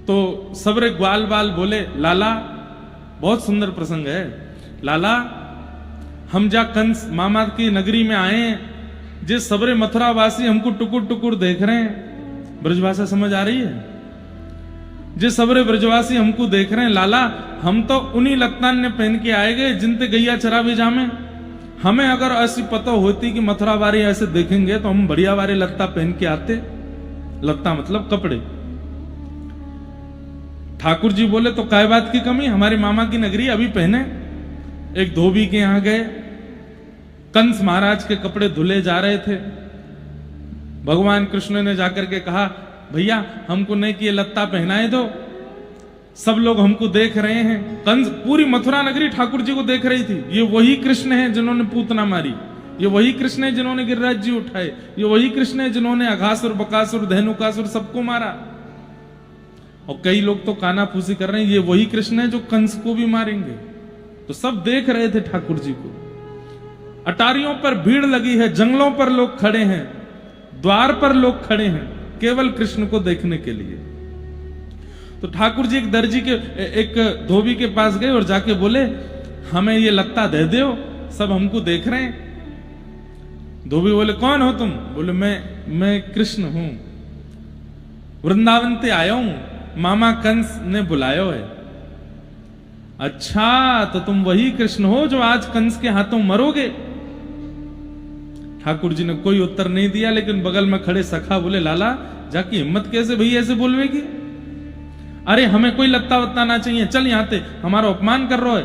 तो सबरे ग्वाल बाल बोले, लाला, बहुत सुंदर प्रसंग है, लाला हम जा कंस मामा की नगरी में आए हैं, जिस सबरे मथुरावासी हमको टुकुर टुकुर देख रहे हैं। ब्रजभाषा समझ आ रही है? जिस सबरे ब्रजवासी हमको देख रहे हैं, लाला हम तो उन्हीं लत्तान ने पहन के आए गए जिनते गैया चरावे जामे। हमें अगर ऐसी पता होती कि मथुरा वाले ऐसे देखेंगे तो हम बढ़िया वाले लत्ता पहन के आते। लत्ता मतलब कपड़े। ठाकुर जी बोले, तो काय बात की कमी, हमारे मामा की नगरी अभी पहने। एक धोबी के यहां गए, कंस महाराज के कपड़े धुले जा रहे थे। भगवान कृष्ण ने जाकर के कहा, भैया हमको नहीं कि ये लत्ता पहनाए दो, सब लोग हमको देख रहे हैं। कंस, पूरी मथुरा नगरी ठाकुर जी को देख रही थी। ये वही कृष्ण है जिन्होंने पूतना मारी, ये वही कृष्ण है जिन्होंने गिरिराज जी उठाए, ये वही कृष्ण है जिन्होंने अघासुर बकासुर धेनुकासुर सबको मारा। और कई लोग तो कानाफूसी कर रहे हैं, ये वही कृष्ण है जो कंस को भी मारेंगे। तो सब देख रहे थे ठाकुर जी को। अटारियों पर भीड़ लगी है, जंगलों पर लोग खड़े हैं, द्वार पर लोग खड़े हैं केवल कृष्ण को देखने के लिए। तो ठाकुर जी एक दर्जी के, एक धोबी के पास गए और जाके बोले, हमें ये लत्ता दे दो, सब हमको देख रहे हैं। धोबी बोले, कौन हो तुम? बोले, मैं कृष्ण हूं, वृंदावन से आया हूं, मामा कंस ने बुलायो है। अच्छा, तो तुम वही कृष्ण हो जो आज कंस के हाथों मरोगे? ठाकुर जी ने कोई उत्तर नहीं दिया, लेकिन बगल में खड़े सखा बोले, लाला जाकी हिम्मत कैसे भैया ऐसे बोलवेगी? अरे हमें कोई लत्ता वत्ता ना चाहिए, चल यहां ते हमारा अपमान कर रहा है।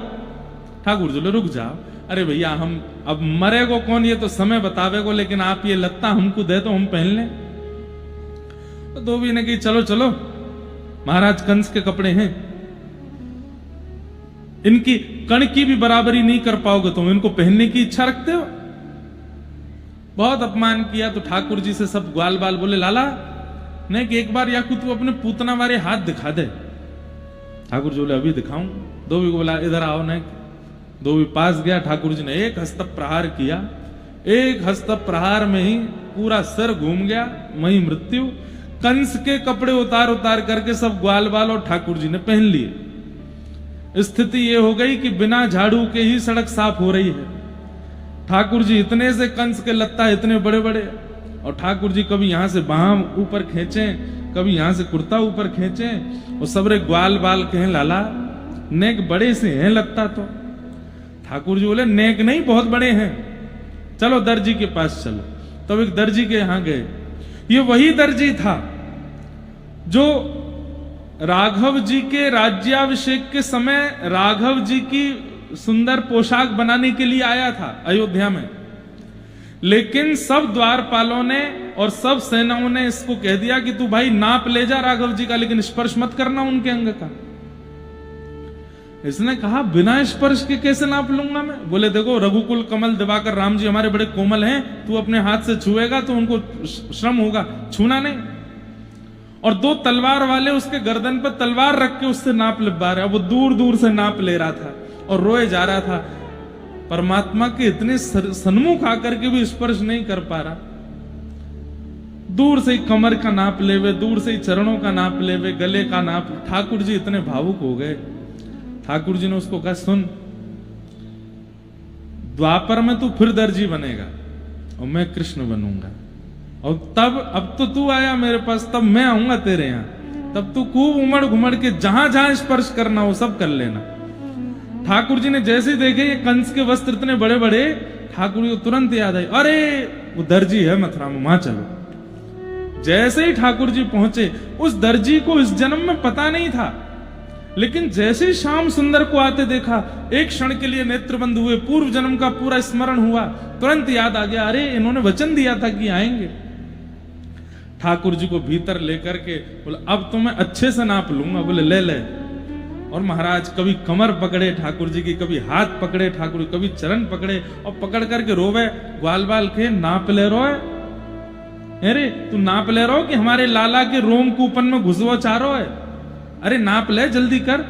ठाकुर जी बोले, रुक जाओ, अरे भैया हम अब मरेगो कौन ये तो समय बतावेगो, लेकिन आप ये लत्ता हमको दे तो हम पहन लें। तो धोबी ने कही, चलो चलो, महाराज कंस के कपड़े हैं, इनकी कण की भी बराबरी नहीं कर पाओगे तुम, इनको पहनने की इच्छा रखते हो? बहुत अपमान किया। तो ठाकुर जी से सब ग्वाल बाल बोले, लाला नहीं कि एक बार या तू अपने पूतना वाले हाथ दिखा दे। ठाकुर जी बोले, अभी दिखाऊं? धोबी को बोला, इधर आओ। नहीं, धोबी पास गया, ठाकुर जी ने एक हस्त प्रहार किया। एक हस्त प्रहार में ही पूरा सर घूम गया, वही मृत्यु। कंस के कपड़े उतार उतार करके सब ग्वाल बाल और ठाकुर जी ने पहन लिए। स्थिति ये हो गई कि बिना झाड़ू के ही सड़क साफ हो रही है। ठाकुर जी इतने से कंस के लत्ता इतने बड़े बड़े, और ठाकुर जी कभी यहां से बांह ऊपर खींचे, कभी यहां से कुर्ता ऊपर खींचे, और सबरे ग्वाल बाल कहें, लाला नेक बड़े से हैं लगता। तो ठाकुर जी बोले, नेक नहीं बहुत बड़े हैं, चलो दर्जी के पास चलो। तब एक दर्जी के यहां गए। ये वही दर्जी था जो राघव जी के राज्याभिषेक के समय राघव जी की सुंदर पोशाक बनाने के लिए आया था अयोध्या में। लेकिन सब द्वारपालों ने और सब सेनाओं ने इसको कह दिया कि तू भाई नाप ले जा राघव जी का, लेकिन स्पर्श मत करना उनके अंग का। इसने कहा, बिना स्पर्श के कैसे नाप लूंगा मैं? बोले, देखो रघुकुल कमल दिवाकर राम जी हमारे बड़े कोमल हैं, तू अपने हाथ से छुएगा तो उनको श्रम होगा, छूना नहीं। और दो तलवार वाले उसके गर्दन पर तलवार रख के उससे नाप लिबा रहे। वो दूर दूर से नाप ले रहा था और रोए जा रहा था। परमात्मा के इतने सन्मुख आकर के भी स्पर्श नहीं कर पा रहा। दूर से ही कमर का नाप लेवे, दूर से ही चरणों का नाप लेवे, गले का नाप। ठाकुर जी इतने भावुक हो गए। ठाकुर जी ने उसको कहा, सुन, द्वापर में तू फिर दर्जी बनेगा और मैं कृष्ण बनूंगा, और तब अब तो तू आया मेरे पास, तब मैं आऊंगा तेरे यहां, तब तू खूब उमड़ घुमड़ के जहां जहां स्पर्श करना हो सब कर लेना। ठाकुर जी ने जैसे ही देखे ये कंस के वस्त्र इतने बड़े बड़े, ठाकुर जी को तुरंत याद आई, अरे वो दर्जी है मथुरा में, वहां चलो। जैसे ही ठाकुर जी पहुंचे, उस दर्जी को इस जन्म में पता नहीं था, लेकिन जैसे ही श्याम सुंदर को आते देखा, एक क्षण के लिए नेत्र बंद हुए, पूर्व जन्म का पूरा स्मरण हुआ, तुरंत याद आ गया, अरे इन्होंने वचन दिया था कि आएंगे। ठाकुर जी को भीतर लेकर के बोले, अब तो मैं अच्छे से नाप लूंगा। बोले, ले ले। और महाराज कभी कमर पकड़े ठाकुर जी की, कभी हाथ पकड़े ठाकुर, कभी चरण पकड़े, और पकड़ करके रोवे, ग्वाल बाल के नाप ले रो है, अरे तू नाप ले रहो कि हमारे लाला के रोम कूपन में घुसवा चारो है, अरे नाप ले जल्दी कर।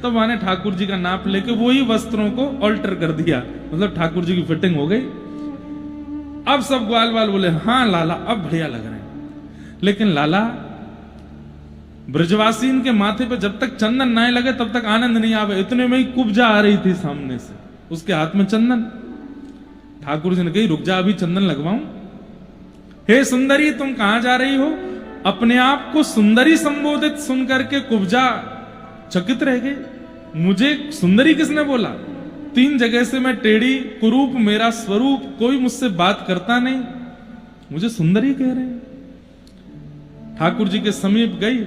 तो मैंने ठाकुर जी का नाप लेके वही वस्त्रों को ऑल्टर कर दिया, मतलब ठाकुर जी की फिटिंग हो गई। अब सब ग्वाल बाल बोले, हाँ लाला अब बढ़िया लग रहे हैं। लेकिन लाला ब्रजवासी इनके माथे पे जब तक चंदन ना लगे तब तक आनंद नहीं आवे। इतने में ही कुब्जा आ रही थी सामने से, उसके हाथ में चंदन। ठाकुर जी ने कही रुक जा, अभी चंदन लगवाऊं। हे सुंदरी, तुम कहां जा रही हो? अपने आप को सुंदरी संबोधित सुन करके कुब्जा चकित रह गई। मुझे सुंदरी किसने बोला? 3 जगह से मैं टेढ़ी, कुरूप मेरा स्वरूप, कोई मुझसे बात करता नहीं, मुझे सुंदरी कह रहे हैं। ठाकुर जी के समीप गई,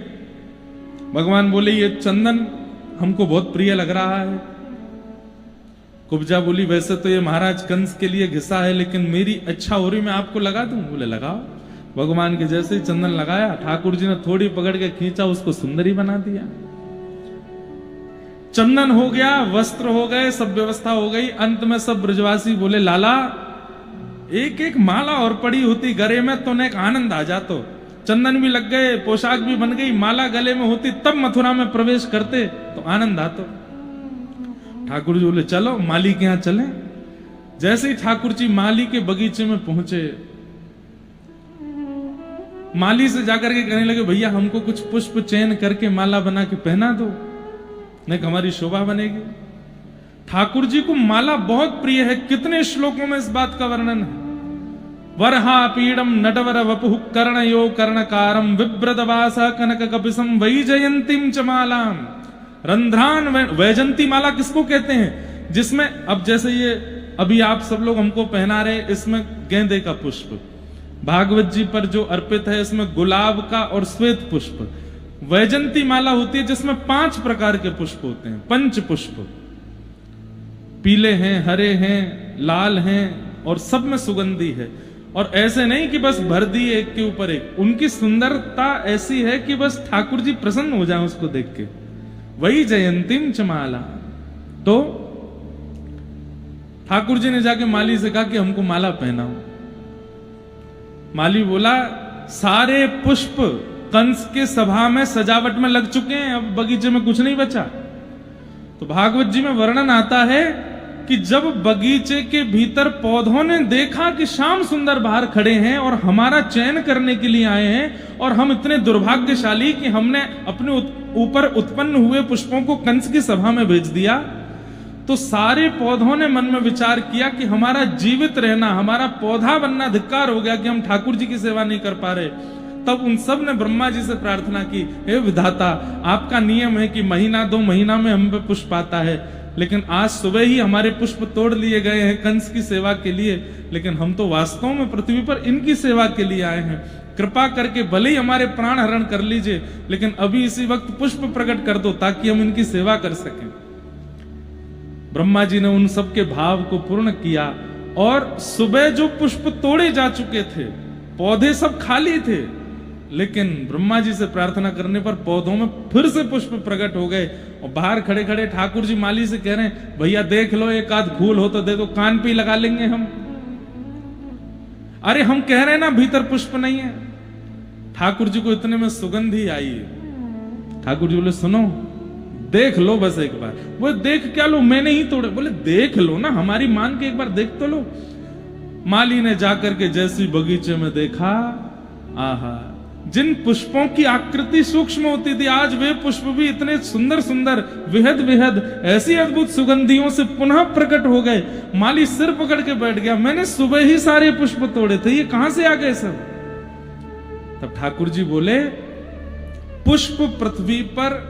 भगवान बोले ये चंदन हमको बहुत प्रिय लग रहा है। कुब्जा बोली वैसे तो ये महाराज कंस के लिए घिसा है, लेकिन मेरी अच्छा हो रही, मैं आपको लगा दूं। बोले लगाओ। भगवान के जैसे ही चंदन लगाया, ठाकुर जी ने थोड़ी पकड़ के खींचा, उसको सुंदरी बना दिया। चंदन हो गया, वस्त्र हो गए, सब व्यवस्था हो गई। अंत में सब ब्रजवासी बोले लाला एक एक माला और पड़ी होती गले में तो एक आनंद आ जातो। चंदन भी लग गए, पोशाक भी बन गई, माला गले में होती तब मथुरा में प्रवेश करते तो आनंद आतो। ठाकुर जी बोले चलो माली के यहां चले। जैसे ही ठाकुर जी माली के बगीचे में पहुंचे, माली से जाकर के कहने लगे भैया हमको कुछ पुष्प चयन करके माला बना के पहना दो, नहीं हमारी शोभा बनेगी। ठाकुर जी को माला बहुत प्रिय है। कितने श्लोकों में इस बात का वर्णन है। वरहा पीडम नटवर वपुः कर्णयो कर्णकारम विव्रतवास कनक कपिसम वैजयंतीम च मालाम। रंध्रान वैजंती माला किसको कहते हैं? जिसमें अब जैसे ये अभी आप सब लोग हमको पहना रहे, इसमें गेंदे का पुष्प, भागवत जी पर जो अर्पित है इसमें गुलाब का और श्वेत पुष्प। वैजंती माला होती है जिसमें 5 प्रकार के पुष्प होते हैं, 5 पुष्प, पीले हैं, हरे हैं, लाल हैं और सब में सुगंधी है। और ऐसे नहीं कि बस भर दिए एक के ऊपर एक, उनकी सुंदरता ऐसी है कि बस ठाकुर जी प्रसन्न हो जाए उसको देख के। वही जयंतीम चमाला। तो ठाकुर जी ने जाके माली से कहा कि हमको माला पहनाओ। माली बोला सारे पुष्प कंस के सभा में सजावट में लग चुके हैं, अब बगीचे में कुछ नहीं बचा। तो भागवत जी में वर्णन आता है कि जब बगीचे के भीतर पौधों ने देखा कि श्याम सुंदर बाहर खड़े हैं और हमारा चयन करने के लिए आए हैं, और हम इतने दुर्भाग्यशाली कि हमने अपने ऊपर उत्पन्न हुए पुष्पों को कंस की सभा में भेज दिया, तो सारे पौधों ने मन में विचार किया कि हमारा जीवित रहना, हमारा पौधा बनना धिक्कार हो गया कि हम ठाकुर जी की सेवा नहीं कर पा रहे। तब उन सब ने ब्रह्मा जी से प्रार्थना की, हे विधाता, आपका नियम है कि महीना 2 महीना में हम पे पुष्प आता है, लेकिन आज सुबह ही हमारे पुष्प तोड़ लिए गए हैं कंस की सेवा के लिए, लेकिन हम तो वास्तव में पृथ्वी पर इनकी सेवा के लिए आए हैं। कृपा करके भले ही हमारे प्राण हरण कर लीजिए, लेकिन अभी इसी वक्त पुष्प प्रकट कर दो ताकि हम इनकी सेवा कर सकें। ब्रह्मा जी ने उन सब के भाव को पूर्ण किया, और सुबह जो पुष्प तोड़े जा चुके थे, पौधे सब खाली थे, लेकिन ब्रह्मा जी से प्रार्थना करने पर पौधों में फिर से पुष्प प्रकट हो गए। और बाहर खड़े खड़े ठाकुर जी माली से कह रहे हैं, भैया देख लो, एक आध फूल हो तो दे दो, कान पे लगा लेंगे हम। अरे हम कह रहे हैं ना भीतर पुष्प नहीं है। ठाकुर जी को इतने में सुगंध ही आई। ठाकुर जी बोले सुनो, देख लो बस एक बार। वो देख क्या लो, मैंने ही तोड़े। बोले देख लो ना, हमारी मान के एक बार देख तो लो। माली ने जाकर के जैसी बगीचे में देखा, आहा, जिन पुष्पों की आकृति सूक्ष्म होती थी, आज वे पुष्प भी इतने सुंदर सुंदर, विहद विहद, ऐसी अद्भुत सुगंधियों से पुनः प्रकट हो गए। माली सिर पकड़ के बैठ गया, मैंने सुबह ही सारे पुष्प तोड़े थे, ये कहां से आ गए सब? तब ठाकुर जी बोले, पुष्प पृथ्वी पर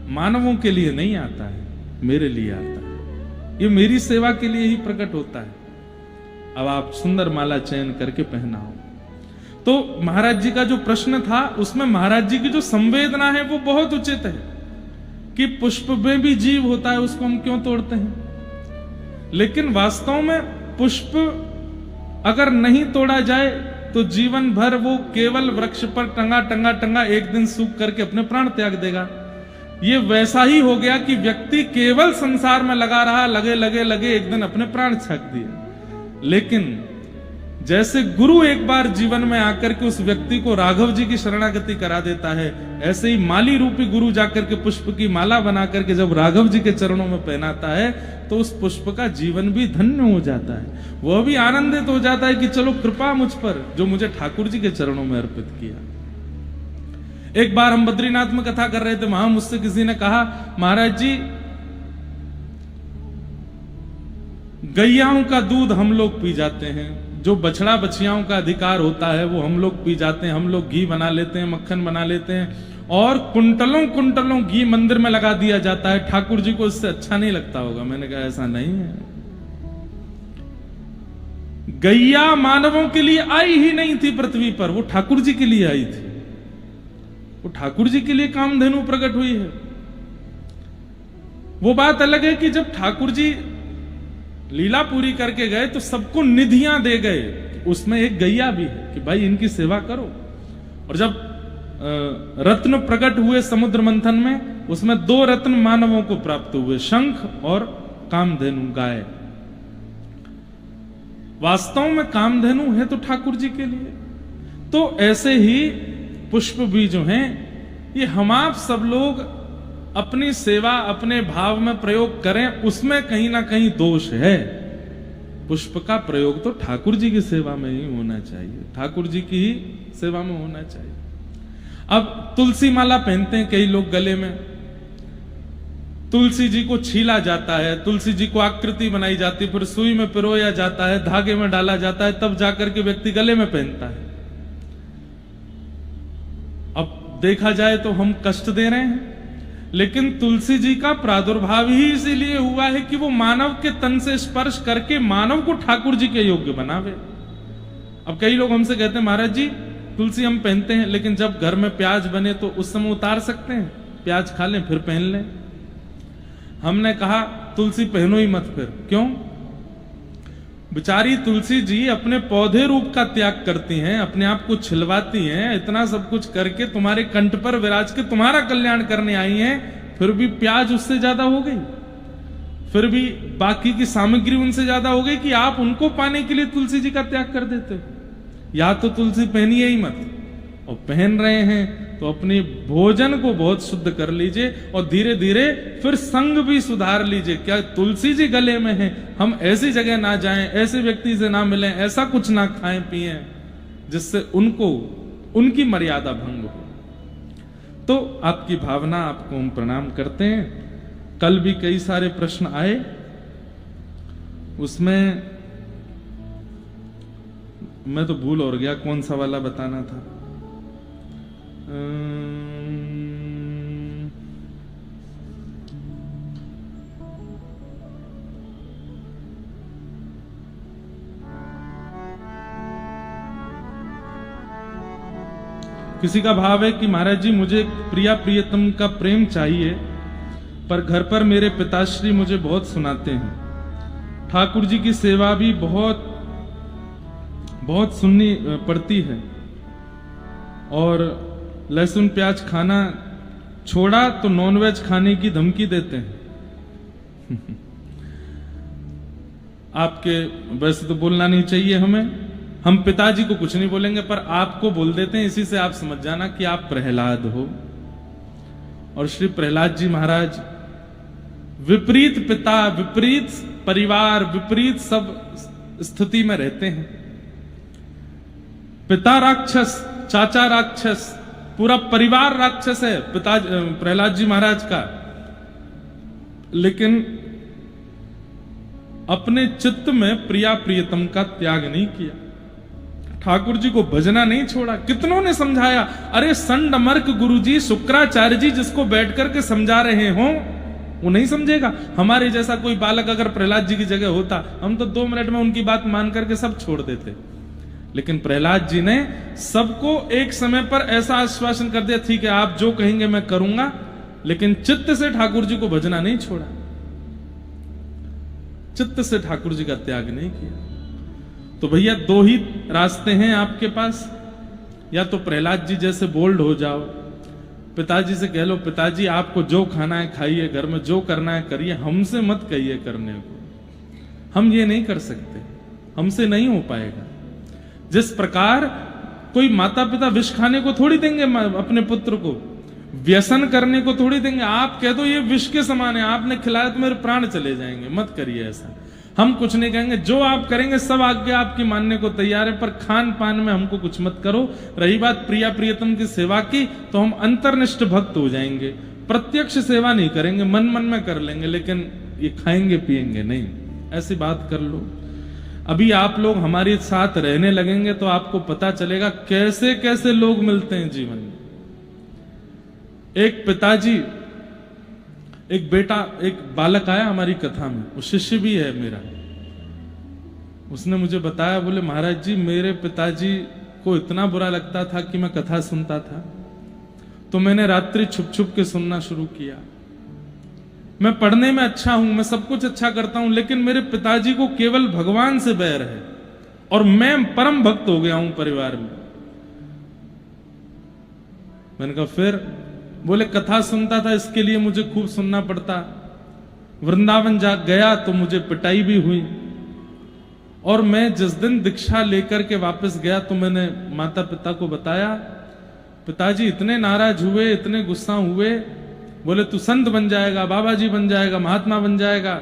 मानवों के लिए नहीं आता है, मेरे लिए आता है। ये मेरी सेवा के लिए ही प्रकट होता है। अब आप सुंदर माला चयन करके पहनाओ। तो महाराज जी का जो प्रश्न था, उसमें महाराज जी की जो संवेदना है वो बहुत उचित है कि पुष्प में भी जीव होता है, उसको हम क्यों तोड़ते हैं। लेकिन वास्तव में पुष्प अगर नहीं तोड़ा जाए तो जीवन भर वो केवल वृक्ष पर टंगा टंगा टंगा एक दिन सूख करके अपने प्राण त्याग देगा। ये वैसा ही हो गया कि व्यक्ति केवल संसार में लगा रहा, लगे लगे लगे एक दिन अपने प्राण छक दिए। लेकिन जैसे गुरु एक बार जीवन में आकर के उस व्यक्ति को राघव जी की शरणागति करा देता है, ऐसे ही माली रूपी गुरु जाकर के पुष्प की माला बना करके जब राघव जी के चरणों में पहनाता है, तो उस पुष्प का जीवन भी धन्य हो जाता है। वह भी आनंदित हो जाता है कि चलो कृपा मुझ पर, जो मुझे ठाकुर जी के चरणों में अर्पित किया। एक बार हम बद्रीनाथ में कथा कर रहे थे, वहां मुझसे किसी ने कहा, महाराज जी गैयाओं का दूध हम लोग पी जाते हैं, जो बछड़ा बछियाओं का अधिकार होता है वो हम लोग पी जाते हैं, हम लोग घी बना लेते हैं, मक्खन बना लेते हैं, और कुंटलों कुंटलों घी मंदिर में लगा दिया जाता है, ठाकुर जी को इससे अच्छा नहीं लगता होगा। मैंने कहा ऐसा नहीं है, गैया मानवों के लिए आई ही नहीं थी पृथ्वी पर, वो ठाकुर जी के लिए आई थी, वो ठाकुर जी के लिए कामधेनु प्रकट हुई है। वो बात अलग है कि जब ठाकुर जी लीला पूरी करके गए तो सबको निधियां दे गए, उसमें एक गैया भी है कि भाई इनकी सेवा करो। और जब रत्न प्रकट हुए समुद्र मंथन में, उसमें 2 रत्न मानवों को प्राप्त हुए, शंख और कामधेनु गाय। वास्तव में कामधेनु है तो ठाकुर जी के लिए। तो ऐसे ही पुष्प भी जो हैं, ये हम आप सब लोग अपनी सेवा अपने भाव में प्रयोग करें, उसमें कहीं ना कहीं दोष है। पुष्प का प्रयोग तो ठाकुर जी की सेवा में ही होना चाहिए, ठाकुर जी की ही सेवा में होना चाहिए। अब तुलसी माला पहनते हैं कई लोग गले में, तुलसी जी को छीला जाता है, तुलसी जी को आकृति बनाई जाती है, फिर सुई में पिरोया जाता है, धागे में डाला जाता है, तब जाकर के व्यक्ति गले में पहनता है। अब देखा जाए तो हम कष्ट दे रहे हैं, लेकिन तुलसी जी का प्रादुर्भाव ही इसीलिए हुआ है कि वो मानव के तन से स्पर्श करके मानव को ठाकुर जी के योग्य बनावे। अब कई लोग हमसे कहते हैं, महाराज जी तुलसी हम पहनते हैं, लेकिन जब घर में प्याज बने तो उस समय उतार सकते हैं, प्याज खा लें फिर पहन लें। हमने कहा तुलसी पहनो ही मत फिर। क्यों? बेचारी तुलसी जी अपने पौधे रूप का त्याग करती हैं, अपने आप को छिलवाती हैं, इतना सब कुछ करके तुम्हारे कंठ पर विराज के तुम्हारा कल्याण करने आई हैं, फिर भी प्याज उससे ज्यादा हो गई, फिर भी बाकी की सामग्री उनसे ज्यादा हो गई कि आप उनको पाने के लिए तुलसी जी का त्याग कर देते हो। या तो तुलसी पहनिए ही मत, और पहन रहे हैं तो अपने भोजन को बहुत शुद्ध कर लीजिए, और धीरे धीरे फिर संग भी सुधार लीजिए। क्या तुलसी जी गले में है, हम ऐसी जगह ना जाएं, ऐसे व्यक्ति से ना मिलें, ऐसा कुछ ना खाएं पिएं जिससे उनको उनकी मर्यादा भंग हो। तो आपकी भावना, आपको हम प्रणाम करते हैं। कल भी कई सारे प्रश्न आए, उसमें मैं तो भूल और गया कौन सा वाला बताना था। किसी का भाव है कि महाराज जी मुझे प्रिया प्रियतम का प्रेम चाहिए, पर घर पर मेरे पिताश्री मुझे बहुत सुनाते हैं। ठाकुर जी की सेवा भी बहुत बहुत सुननी पड़ती है, और लहसुन प्याज खाना छोड़ा तो नॉनवेज खाने की धमकी देते हैं। आपके वैसे तो बोलना नहीं चाहिए हमें, हम पिताजी को कुछ नहीं बोलेंगे, पर आपको बोल देते हैं, इसी से आप समझ जाना कि आप प्रहलाद हो। और श्री प्रहलाद जी महाराज विपरीत पिता, विपरीत परिवार, विपरीत सब स्थिति में रहते हैं। पिता राक्षस, चाचा राक्षस, पूरा परिवार राक्षस है पिता प्रहलाद जी महाराज का, लेकिन अपने चित्त में प्रिया प्रियतम का त्याग नहीं किया, ठाकुर जी को भजना नहीं छोड़ा। कितनों ने समझाया, अरे संडमर्क गुरुजी, शुक्राचार्य जी जिसको बैठ करके समझा रहे हो वो नहीं समझेगा। हमारे जैसा कोई बालक अगर प्रहलाद जी की जगह होता, हम तो 2 मिनट में उनकी बात मान करके सब छोड़ देते। लेकिन प्रहलाद जी ने सबको एक समय पर ऐसा आश्वासन कर दिया, ठीक है आप जो कहेंगे मैं करूंगा, लेकिन चित्त से ठाकुर जी को भजना नहीं छोड़ा, चित्त से ठाकुर जी का त्याग नहीं किया। तो भैया 2 ही रास्ते हैं आपके पास, या तो प्रहलाद जी जैसे बोल्ड हो जाओ, पिताजी से कह लो पिताजी आपको जो खाना है खाइए, घर में जो करना है करिए, हमसे मत कहिए करने को। हम ये नहीं कर सकते, हमसे नहीं हो पाएगा। जिस प्रकार कोई माता पिता विष खाने को थोड़ी देंगे अपने पुत्र को, व्यसन करने को थोड़ी देंगे। आप कह दो ये विष के समान है, आपने खिलाया तो मेरे प्राण चले जाएंगे, मत करिए ऐसा। हम कुछ नहीं कहेंगे, जो आप करेंगे सब आज्ञा आपकी मानने को तैयार है, पर खान पान में हमको कुछ मत करो। रही बात प्रिया प्रियतम की सेवा की, तो हम अंतर्निष्ठ भक्त हो जाएंगे, प्रत्यक्ष सेवा नहीं करेंगे, मन मन में कर लेंगे, लेकिन ये खाएंगे पिएंगे नहीं। ऐसी बात कर लो। अभी आप लोग हमारे साथ रहने लगेंगे तो आपको पता चलेगा कैसे कैसे लोग मिलते हैं जीवन में। एक पिताजी, एक बेटा, एक बालक आया हमारी कथा में, वो शिष्य भी है मेरा। उसने मुझे बताया, बोले महाराज जी मेरे पिताजी को इतना बुरा लगता था कि मैं कथा सुनता था, तो मैंने रात्रि छुप छुप के सुनना शुरू किया। मैं पढ़ने में अच्छा हूं, मैं सब कुछ अच्छा करता हूं, लेकिन मेरे पिताजी को केवल भगवान से बैर है और मैं परम भक्त हो गया हूं परिवार में। मैंने कहा फिर? बोले कथा सुनता था इसके लिए मुझे खूब सुनना पड़ता, वृंदावन जा गया तो मुझे पिटाई भी हुई, और मैं जिस दिन दीक्षा लेकर के वापस गया तो मैंने माता पिता को बताया, पिताजी इतने नाराज हुए, इतने गुस्सा हुए, बोले तू संत बन जाएगा, बाबा जी बन जाएगा, महात्मा बन जाएगा।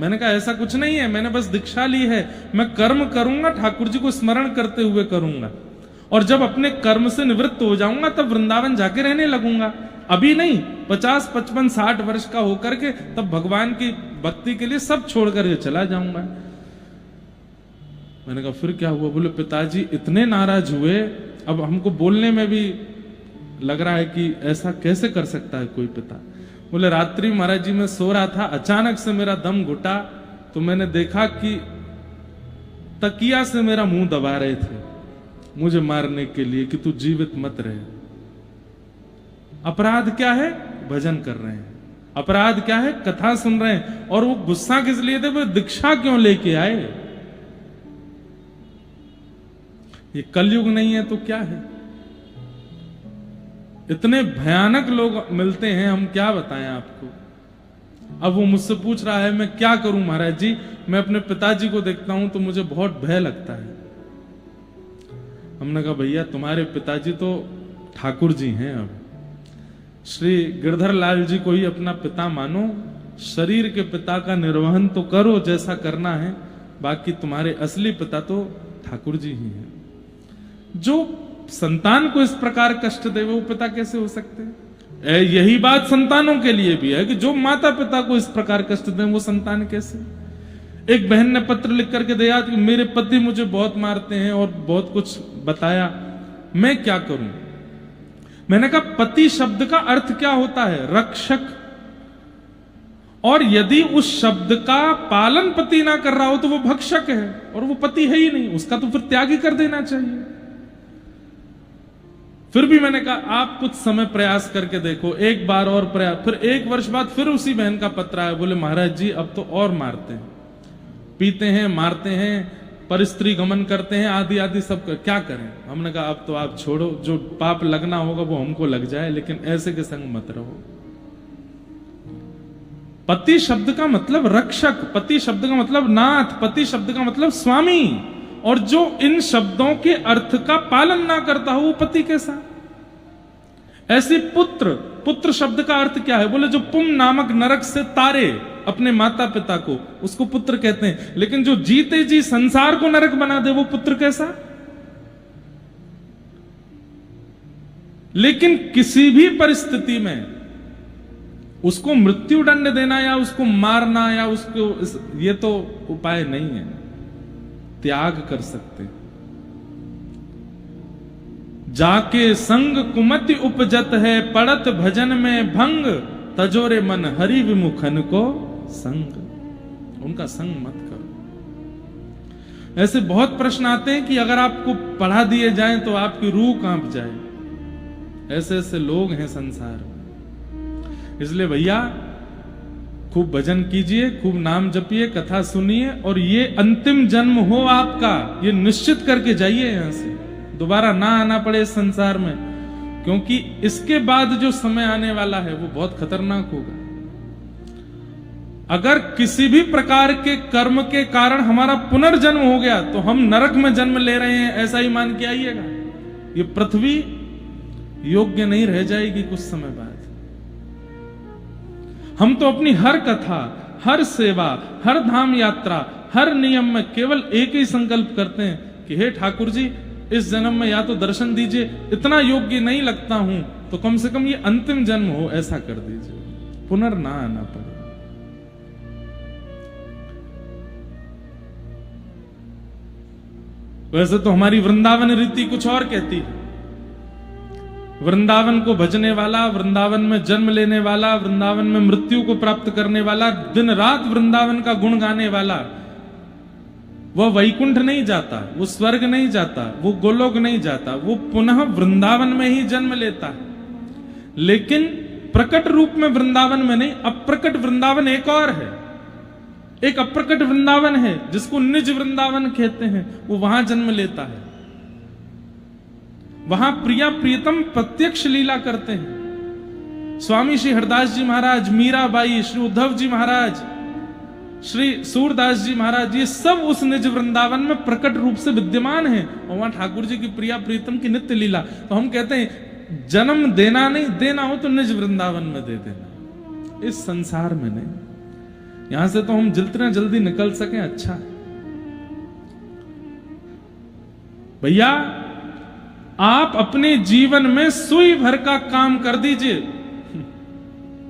मैंने कहा ऐसा कुछ नहीं है, मैंने बस दीक्षा ली है, मैं कर्म करूंगा, ठाकुर जी को स्मरण करते हुए करूंगा, और जब अपने कर्म से निवृत्त हो जाऊंगा तब वृंदावन जाके रहने लगूंगा। अभी नहीं, 50, 55, 60 वर्ष का होकर के तब भगवान की भक्ति के लिए सब छोड़कर ये चला जाऊंगा। मैंने कहा फिर क्या हुआ? बोले पिताजी इतने नाराज हुए, अब हमको बोलने में भी लग रहा है कि ऐसा कैसे कर सकता है कोई पिता। बोले रात्रि महाराज जी मैं सो रहा था, अचानक से मेरा दम घुटा, तो मैंने देखा कि तकिया से मेरा मुंह दबा रहे थे मुझे मारने के लिए कि तू जीवित मत रहे। अपराध क्या है? भजन कर रहे हैं। अपराध क्या है? कथा सुन रहे हैं। और वो गुस्सा किस लिए थे? वो दीक्षा क्यों लेके आए? ये कलयुग नहीं है तो क्या है? इतने भयानक लोग मिलते हैं, हम क्या बताएं आपको। अब वो मुझसे पूछ रहा है मैं क्या करूं महाराज जी, मैं अपने पिताजी को देखता हूं तो मुझे बहुत भय लगता है। हमने कहा भैया तुम्हारे पिताजी तो ठाकुर जी हैं, अब श्री गिरधर लाल जी को ही अपना पिता मानो, शरीर के पिता का निर्वहन तो करो जैसा करना है, बाकी तुम्हारे असली पिता तो ठाकुर जी ही हैं। जो संतान को इस प्रकार कष्ट दे वो पिता कैसे हो सकते हैं? यही बात संतानों के लिए भी है कि जो माता पिता को इस प्रकार कष्ट दें वो संतान कैसे? एक बहन ने पत्र लिख करके दिया कि मेरे पति मुझे बहुत मारते हैं और बहुत कुछ बताया, मैं क्या करूं? मैंने कहा पति शब्द का अर्थ क्या होता है? रक्षक। और यदि उस शब्द का पालन पति ना कर रहा हो तो वो भक्षक है, और वो पति है ही नहीं, उसका तो फिर त्याग ही कर देना चाहिए। फिर भी मैंने कहा आप कुछ समय प्रयास करके देखो, एक बार और प्रयास। फिर 1 वर्ष बाद फिर उसी बहन का पत्र आया, बोले महाराज जी अब तो और मारते हैं, पीते हैं, मारते हैं, परस्त्री गमन करते हैं, आदि आदि सब क्या करें? हमने कहा अब तो आप छोड़ो, जो पाप लगना होगा वो हमको लग जाए, लेकिन ऐसे के संग मत रहो। पति शब्द का मतलब रक्षक, पति शब्द का मतलब नाथ, पति शब्द का मतलब स्वामी, और जो इन शब्दों के अर्थ का पालन ना करता हो वो पति कैसा? ऐसी पुत्र, पुत्र शब्द का अर्थ क्या है? बोले जो पुम नामक नरक से तारे अपने माता पिता को, उसको पुत्र कहते हैं। लेकिन जो जीते जी संसार को नरक बना दे वो पुत्र कैसा? लेकिन किसी भी परिस्थिति में उसको मृत्यु दंड देना या उसको मारना या उसको, ये तो उपाय नहीं है। त्याग कर सकते। जाके संग कुमति उपजत है, पड़त भजन में भंग, तजोरे मन हरि विमुखन को संग। उनका संग मत करो। ऐसे बहुत प्रश्न आते हैं कि अगर आपको पढ़ा दिए जाएं तो आपकी रूह कांप जाए। ऐसे ऐसे लोग हैं संसार में। इसलिए भैया खूब भजन कीजिए, खूब नाम जपिए, कथा सुनिए, और ये अंतिम जन्म हो आपका, ये निश्चित करके जाइए यहां से, दोबारा ना आना पड़े इस संसार में, क्योंकि इसके बाद जो समय आने वाला है वो बहुत खतरनाक होगा। अगर किसी भी प्रकार के कर्म के कारण हमारा पुनर्जन्म हो गया तो हम नरक में जन्म ले रहे हैं ऐसा ही मान के आइएगा। ये पृथ्वी योग्य नहीं रह जाएगी कुछ समय बाद। हम तो अपनी हर कथा, हर सेवा, हर धाम यात्रा, हर नियम में केवल एक ही संकल्प करते हैं कि हे ठाकुर जी, इस जन्म में या तो दर्शन दीजिए, इतना योग्य नहीं लगता हूं तो कम से कम ये अंतिम जन्म हो ऐसा कर दीजिए, पुनर्ना आना पड़े। वैसे तो हमारी वृंदावन रीति कुछ और कहती है। वृंदावन को भजने वाला, वृंदावन में जन्म लेने वाला, वृंदावन में मृत्यु को प्राप्त करने वाला, दिन रात वृंदावन का गुण गाने वाला, वह वैकुंठ नहीं जाता, वो स्वर्ग नहीं जाता, वो गोलोक नहीं जाता, वो पुनः वृंदावन में ही जन्म लेता है। लेकिन प्रकट रूप में वृंदावन में नहीं, अप्रकट वृंदावन एक और है। एक अप्रकट वृंदावन है जिसको निज वृंदावन कहते हैं, वो वहां जन्म लेता है। वहां प्रिया प्रियतम प्रत्यक्ष लीला करते हैं। स्वामी श्री हरदास जी महाराज, मीराबाई, श्री उद्धव जी महाराज, श्री सूरदास जी महाराज, ये सब उस निज वृंदावन में प्रकट रूप से विद्यमान है। और वहां ठाकुर जी की प्रिया प्रीतम की नित्य लीला। तो हम कहते हैं जन्म देना नहीं, देना हो तो निज वृंदावन में दे देना, इस संसार में नहीं। यहां से तो हम जितना जल्दी निकल सकें अच्छा। भैया आप अपने जीवन में सुई भर का काम कर दीजिए,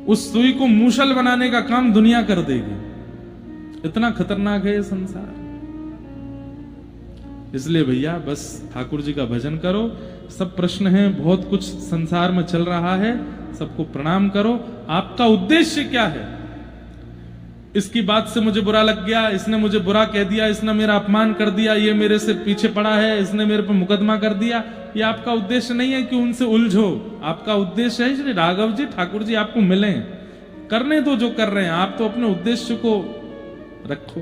उस सुई को मूसल बनाने का काम दुनिया कर देगी। इतना खतरनाक है ये संसार। इसलिए भैया बस ठाकुर जी का भजन करो। सब प्रश्न हैं, बहुत कुछ संसार में चल रहा है, सबको प्रणाम करो। आपका उद्देश्य क्या है? इसकी बात से मुझे बुरा लग गया, इसने मुझे बुरा कह दिया, इसने मेरा अपमान कर दिया, ये मेरे से पीछे पड़ा है, इसने मेरे पर मुकदमा कर दिया, ये आपका उद्देश्य नहीं है कि उनसे उलझो। आपका उद्देश्य है श्री राघव जी ठाकुर जी आपको मिले, करने दो जो कर रहे हैं, आप तो अपने उद्देश्य को रखो।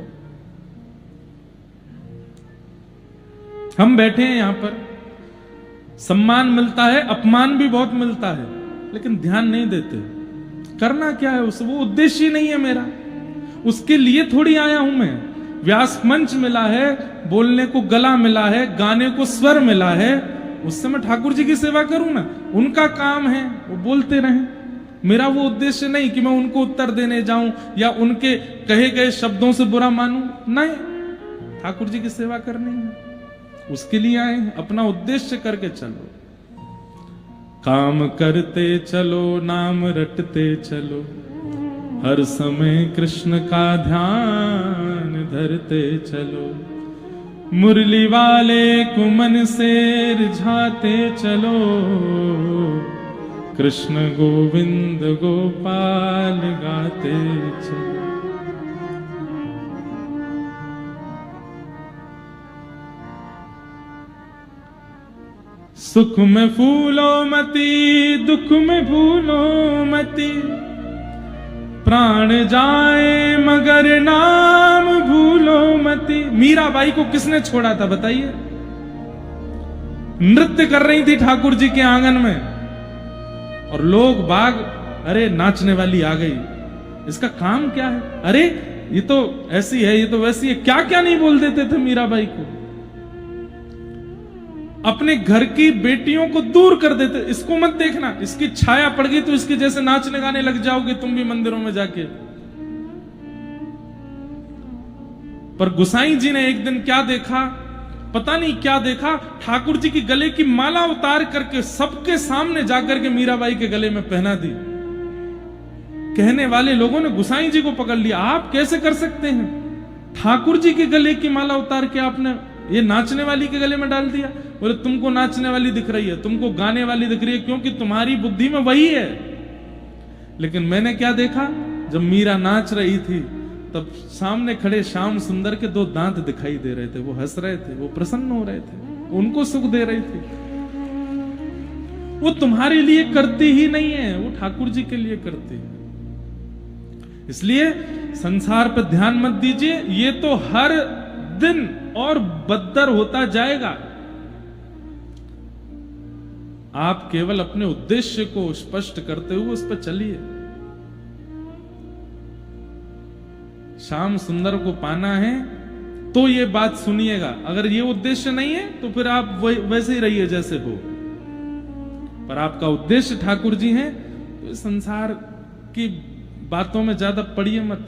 हम बैठे हैं यहां पर, सम्मान मिलता है, अपमान भी बहुत मिलता है, लेकिन ध्यान नहीं देते। करना क्या है उस, वो उद्देश्य ही नहीं है मेरा, उसके लिए थोड़ी आया हूं मैं। व्यास मंच मिला है, बोलने को गला मिला है, गाने को स्वर मिला है, उससे मैं ठाकुर जी की सेवा करूं ना। उनका काम है वो बोलते रहें, मेरा वो उद्देश्य नहीं कि मैं उनको उत्तर देने जाऊं या उनके कहे गए शब्दों से बुरा मानूं। नहीं, ठाकुर जी की सेवा करनी है, उसके लिए आए हैं। अपना उद्देश्य करके चलो, काम करते चलो, नाम रटते चलो, हर समय कृष्ण का ध्यान धरते चलो, मुरली वाले को मन से रिझाते चलो, कृष्ण गोविंद गोपाल गाते चलो। सुख में फूलो मती, दुख में भूलो मती, प्राण जाए मगर नाम भूलो मती। मीराबाई को किसने छोड़ा था बताइए? नृत्य कर रही थी ठाकुर जी के आंगन में, और लोग बाग, अरे नाचने वाली आ गई, इसका काम क्या है? अरे ये तो ऐसी है, ये तो वैसी है, क्या क्या नहीं बोल देते थे मीराबाई को। अपने घर की बेटियों को दूर कर देते, इसको मत देखना, इसकी छाया पड़ गई तो इसके जैसे नाचने गाने लग जाओगे तुम भी मंदिरों में जाके। पर गुसाई जी ने एक दिन क्या देखा, पता नहीं क्या देखा, ठाकुर जी की गले की माला उतार करके सबके सामने जाकर के मीराबाई के गले में पहना दी। कहने वाले लोगों ने गुसाई जी को पकड़ लिया, आप कैसे कर सकते हैं? ठाकुर जी के गले की माला उतार के आपने ये नाचने वाली के गले में डाल दिया। बोले तुमको नाचने वाली दिख रही है, तुमको गाने वाली दिख रही है, क्योंकि तुम्हारी बुद्धि में वही है। लेकिन मैंने क्या देखा, जब मीरा नाच रही थी तब सामने खड़े श्याम सुंदर के दो दांत दिखाई दे रहे थे, वो हंस रहे थे, वो प्रसन्न हो रहे थे, उनको सुख दे रही थी। वो तुम्हारे लिए करती ही नहीं है, वो ठाकुर जी के लिए करती है। इसलिए संसार पर ध्यान मत दीजिए, ये तो हर दिन और बदतर होता जाएगा। आप केवल अपने उद्देश्य को स्पष्ट करते हुए उस पर चलिए। श्याम सुंदर को पाना है तो ये बात सुनिएगा, अगर ये उद्देश्य नहीं है तो फिर आप वैसे ही रहिए जैसे हो। पर आपका उद्देश्य ठाकुर जी हैं तो संसार की बातों में ज्यादा पड़िए मत।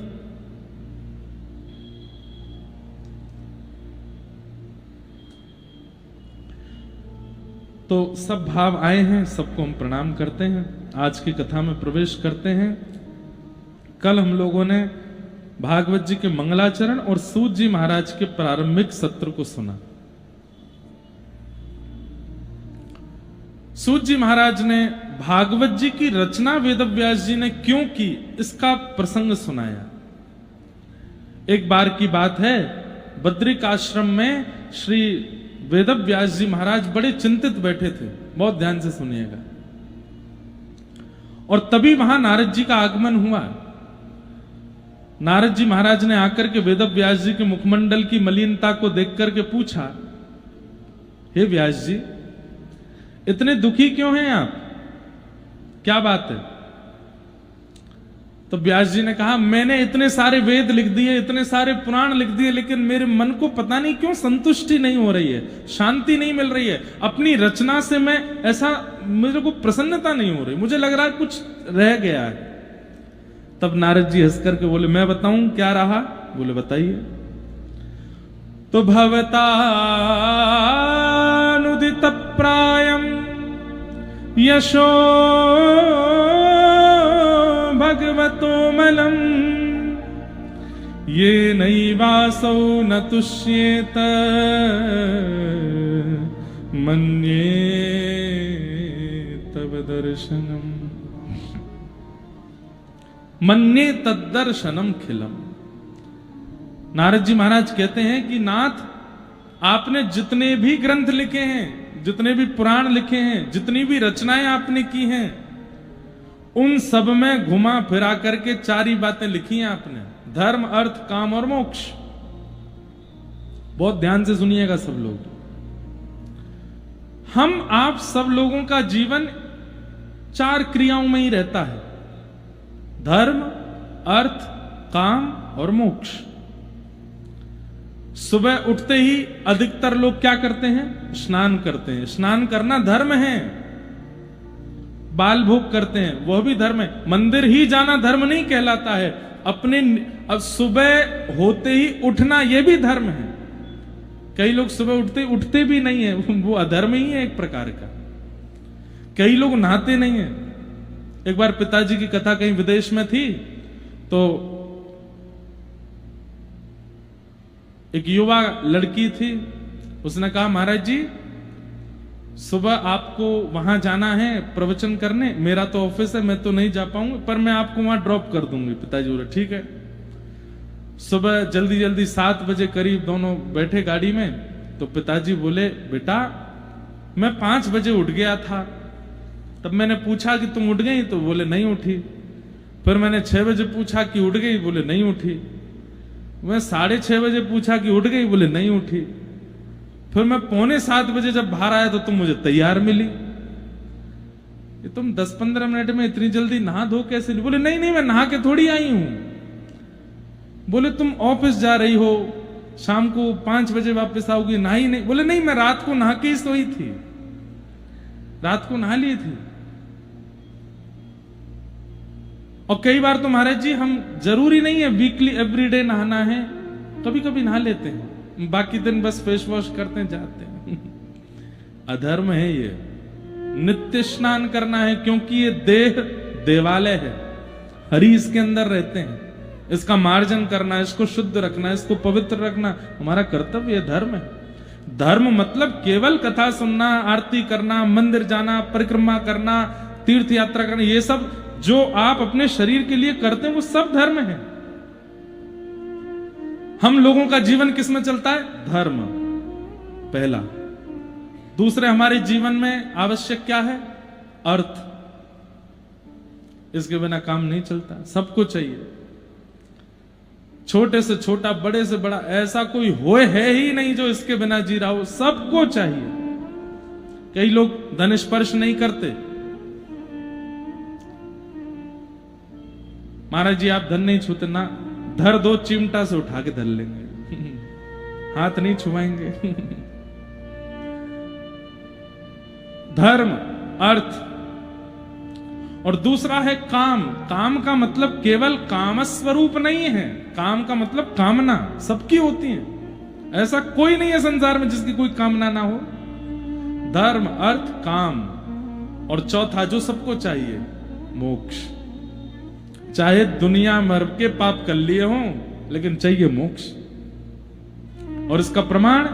तो सब भाव आए हैं, सबको हम प्रणाम करते हैं। आज की कथा में प्रवेश करते हैं। कल हम लोगों ने भागवत जी के मंगलाचरण और सूत जी महाराज के प्रारंभिक सत्र को सुना। सूत जी महाराज ने भागवत जी की रचना वेदव्यास जी ने क्यों की, इसका प्रसंग सुनाया। एक बार की बात है, बद्रिक आश्रम में श्री वेदव्यास जी महाराज बड़े चिंतित बैठे थे। बहुत ध्यान से सुनिएगा। और तभी वहां नारद जी का आगमन हुआ। नारद जी महाराज ने आकर के वेदव्यास जी के मुखमंडल की मलिनता को देख करके पूछा, हे व्यास जी, इतने दुखी क्यों हैं आप, क्या बात है? तो व्यास जी ने कहा, मैंने इतने सारे वेद लिख दिए, इतने सारे पुराण लिख दिए, लेकिन मेरे मन को पता नहीं क्यों संतुष्टि नहीं हो रही है, शांति नहीं मिल रही है। अपनी रचना से मैं ऐसा, मेरे को प्रसन्नता नहीं हो रही, मुझे लग रहा है कुछ रह गया है। तब नारद जी हंस करके बोले, मैं बताऊं क्या रहा? बोले बताइए। तो भवतानुदित प्रायम यशो भगवतो मलम ये नैवासौ न तुष्येत मन्ये तव दर्शनम मन्ये तद्दर्शनम खिलम। नारद जी महाराज कहते हैं कि नाथ, आपने जितने भी ग्रंथ लिखे हैं, जितने भी पुराण लिखे हैं, जितनी भी रचनाएं आपने की हैं, उन सब में घुमा फिरा करके चार ही बातें लिखी हैं आपने, धर्म, अर्थ, काम और मोक्ष। बहुत ध्यान से सुनिएगा सब लोग। हम आप सब लोगों का जीवन चार क्रियाओं में ही रहता है, धर्म, अर्थ, काम और मोक्ष। सुबह उठते ही अधिकतर लोग क्या करते हैं? स्नान करते हैं। स्नान करना धर्म है। बाल भोग करते हैं, वह भी धर्म है। मंदिर ही जाना धर्म नहीं कहलाता है। अपने अब सुबह होते ही उठना, यह भी धर्म है। कई लोग सुबह उठते भी नहीं है, वो अधर्म ही है एक प्रकार का। कई लोग नहाते नहीं है। एक बार पिताजी की कथा कहीं विदेश में थी, तो एक युवा लड़की थी, उसने कहा, महाराज जी सुबह आपको वहां जाना है प्रवचन करने, मेरा तो ऑफिस है, मैं तो नहीं जा पाऊंगी, पर मैं आपको वहां ड्रॉप कर दूंगी। पिताजी बोले ठीक है। सुबह जल्दी जल्दी 7 बजे करीब दोनों बैठे गाड़ी में। तो पिताजी बोले, बेटा मैं 5 बजे उठ गया था। तब मैंने पूछा कि तुम उठ गई? तो बोले नहीं उठी। फिर मैंने 6 बजे पूछा कि उठ गई? बोले नहीं उठी। मैं 6:30 बजे पूछा कि उठ गई? बोले नहीं उठी। फिर मैं 6:45 बजे जब बाहर आया तो तुम मुझे तैयार मिली। ये तुम 10-15 मिनट में इतनी जल्दी नहा धो कैसे? बोले नहीं नहीं, मैं नहा के थोड़ी आई हूं। बोले तुम ऑफिस जा रही हो, शाम को 5 बजे वापस आओगी, नहाई नहीं? बोले नहीं, मैं रात को नहा के ही सोई थी, रात को नहा ली थी। और कई बार तो महाराज जी हम, जरूरी नहीं है वीकली एवरीडे नहाना है, कभी कभी नहा लेते हैं, बाकी दिन बस फेस वॉश करते हैं, जाते हैं। अधर्म है ये। नित्य स्नान करना है, क्योंकि ये देह देवालय है, हरि इसके अंदर रहते हैं। इसका मार्जन करना, इसको शुद्ध रखना, इसको पवित्र रखना हमारा कर्तव्य, धर्म है। धर्म मतलब केवल कथा सुनना, आरती करना, मंदिर जाना, परिक्रमा करना, तीर्थ यात्रा करना, ये सब जो आप अपने शरीर के लिए करते हैं वो सब धर्म है। हम लोगों का जीवन किस में चलता है? धर्म पहला। दूसरे हमारे जीवन में आवश्यक क्या है? अर्थ। इसके बिना काम नहीं चलता, सबको चाहिए। छोटे से छोटा, बड़े से बड़ा, ऐसा कोई होए है ही नहीं जो इसके बिना जी रहा हो, सबको चाहिए। कई लोग धन स्पर्श नहीं करते। महाराज जी आप धन नहीं छूते ना, धर दो चिमटा से उठा के धर लेंगे, हाथ नहीं छुआएंगे। धर्म, अर्थ। और दूसरा है काम। काम का मतलब केवल काम स्वरूप नहीं है, काम का मतलब कामना सबकी होती है। ऐसा कोई नहीं है संसार में जिसकी कोई कामना ना हो। धर्म, अर्थ, काम, और चौथा जो सबको चाहिए, मोक्ष। चाहे दुनिया मर के पाप कर लिए हों, लेकिन चाहिए मोक्ष। और इसका प्रमाण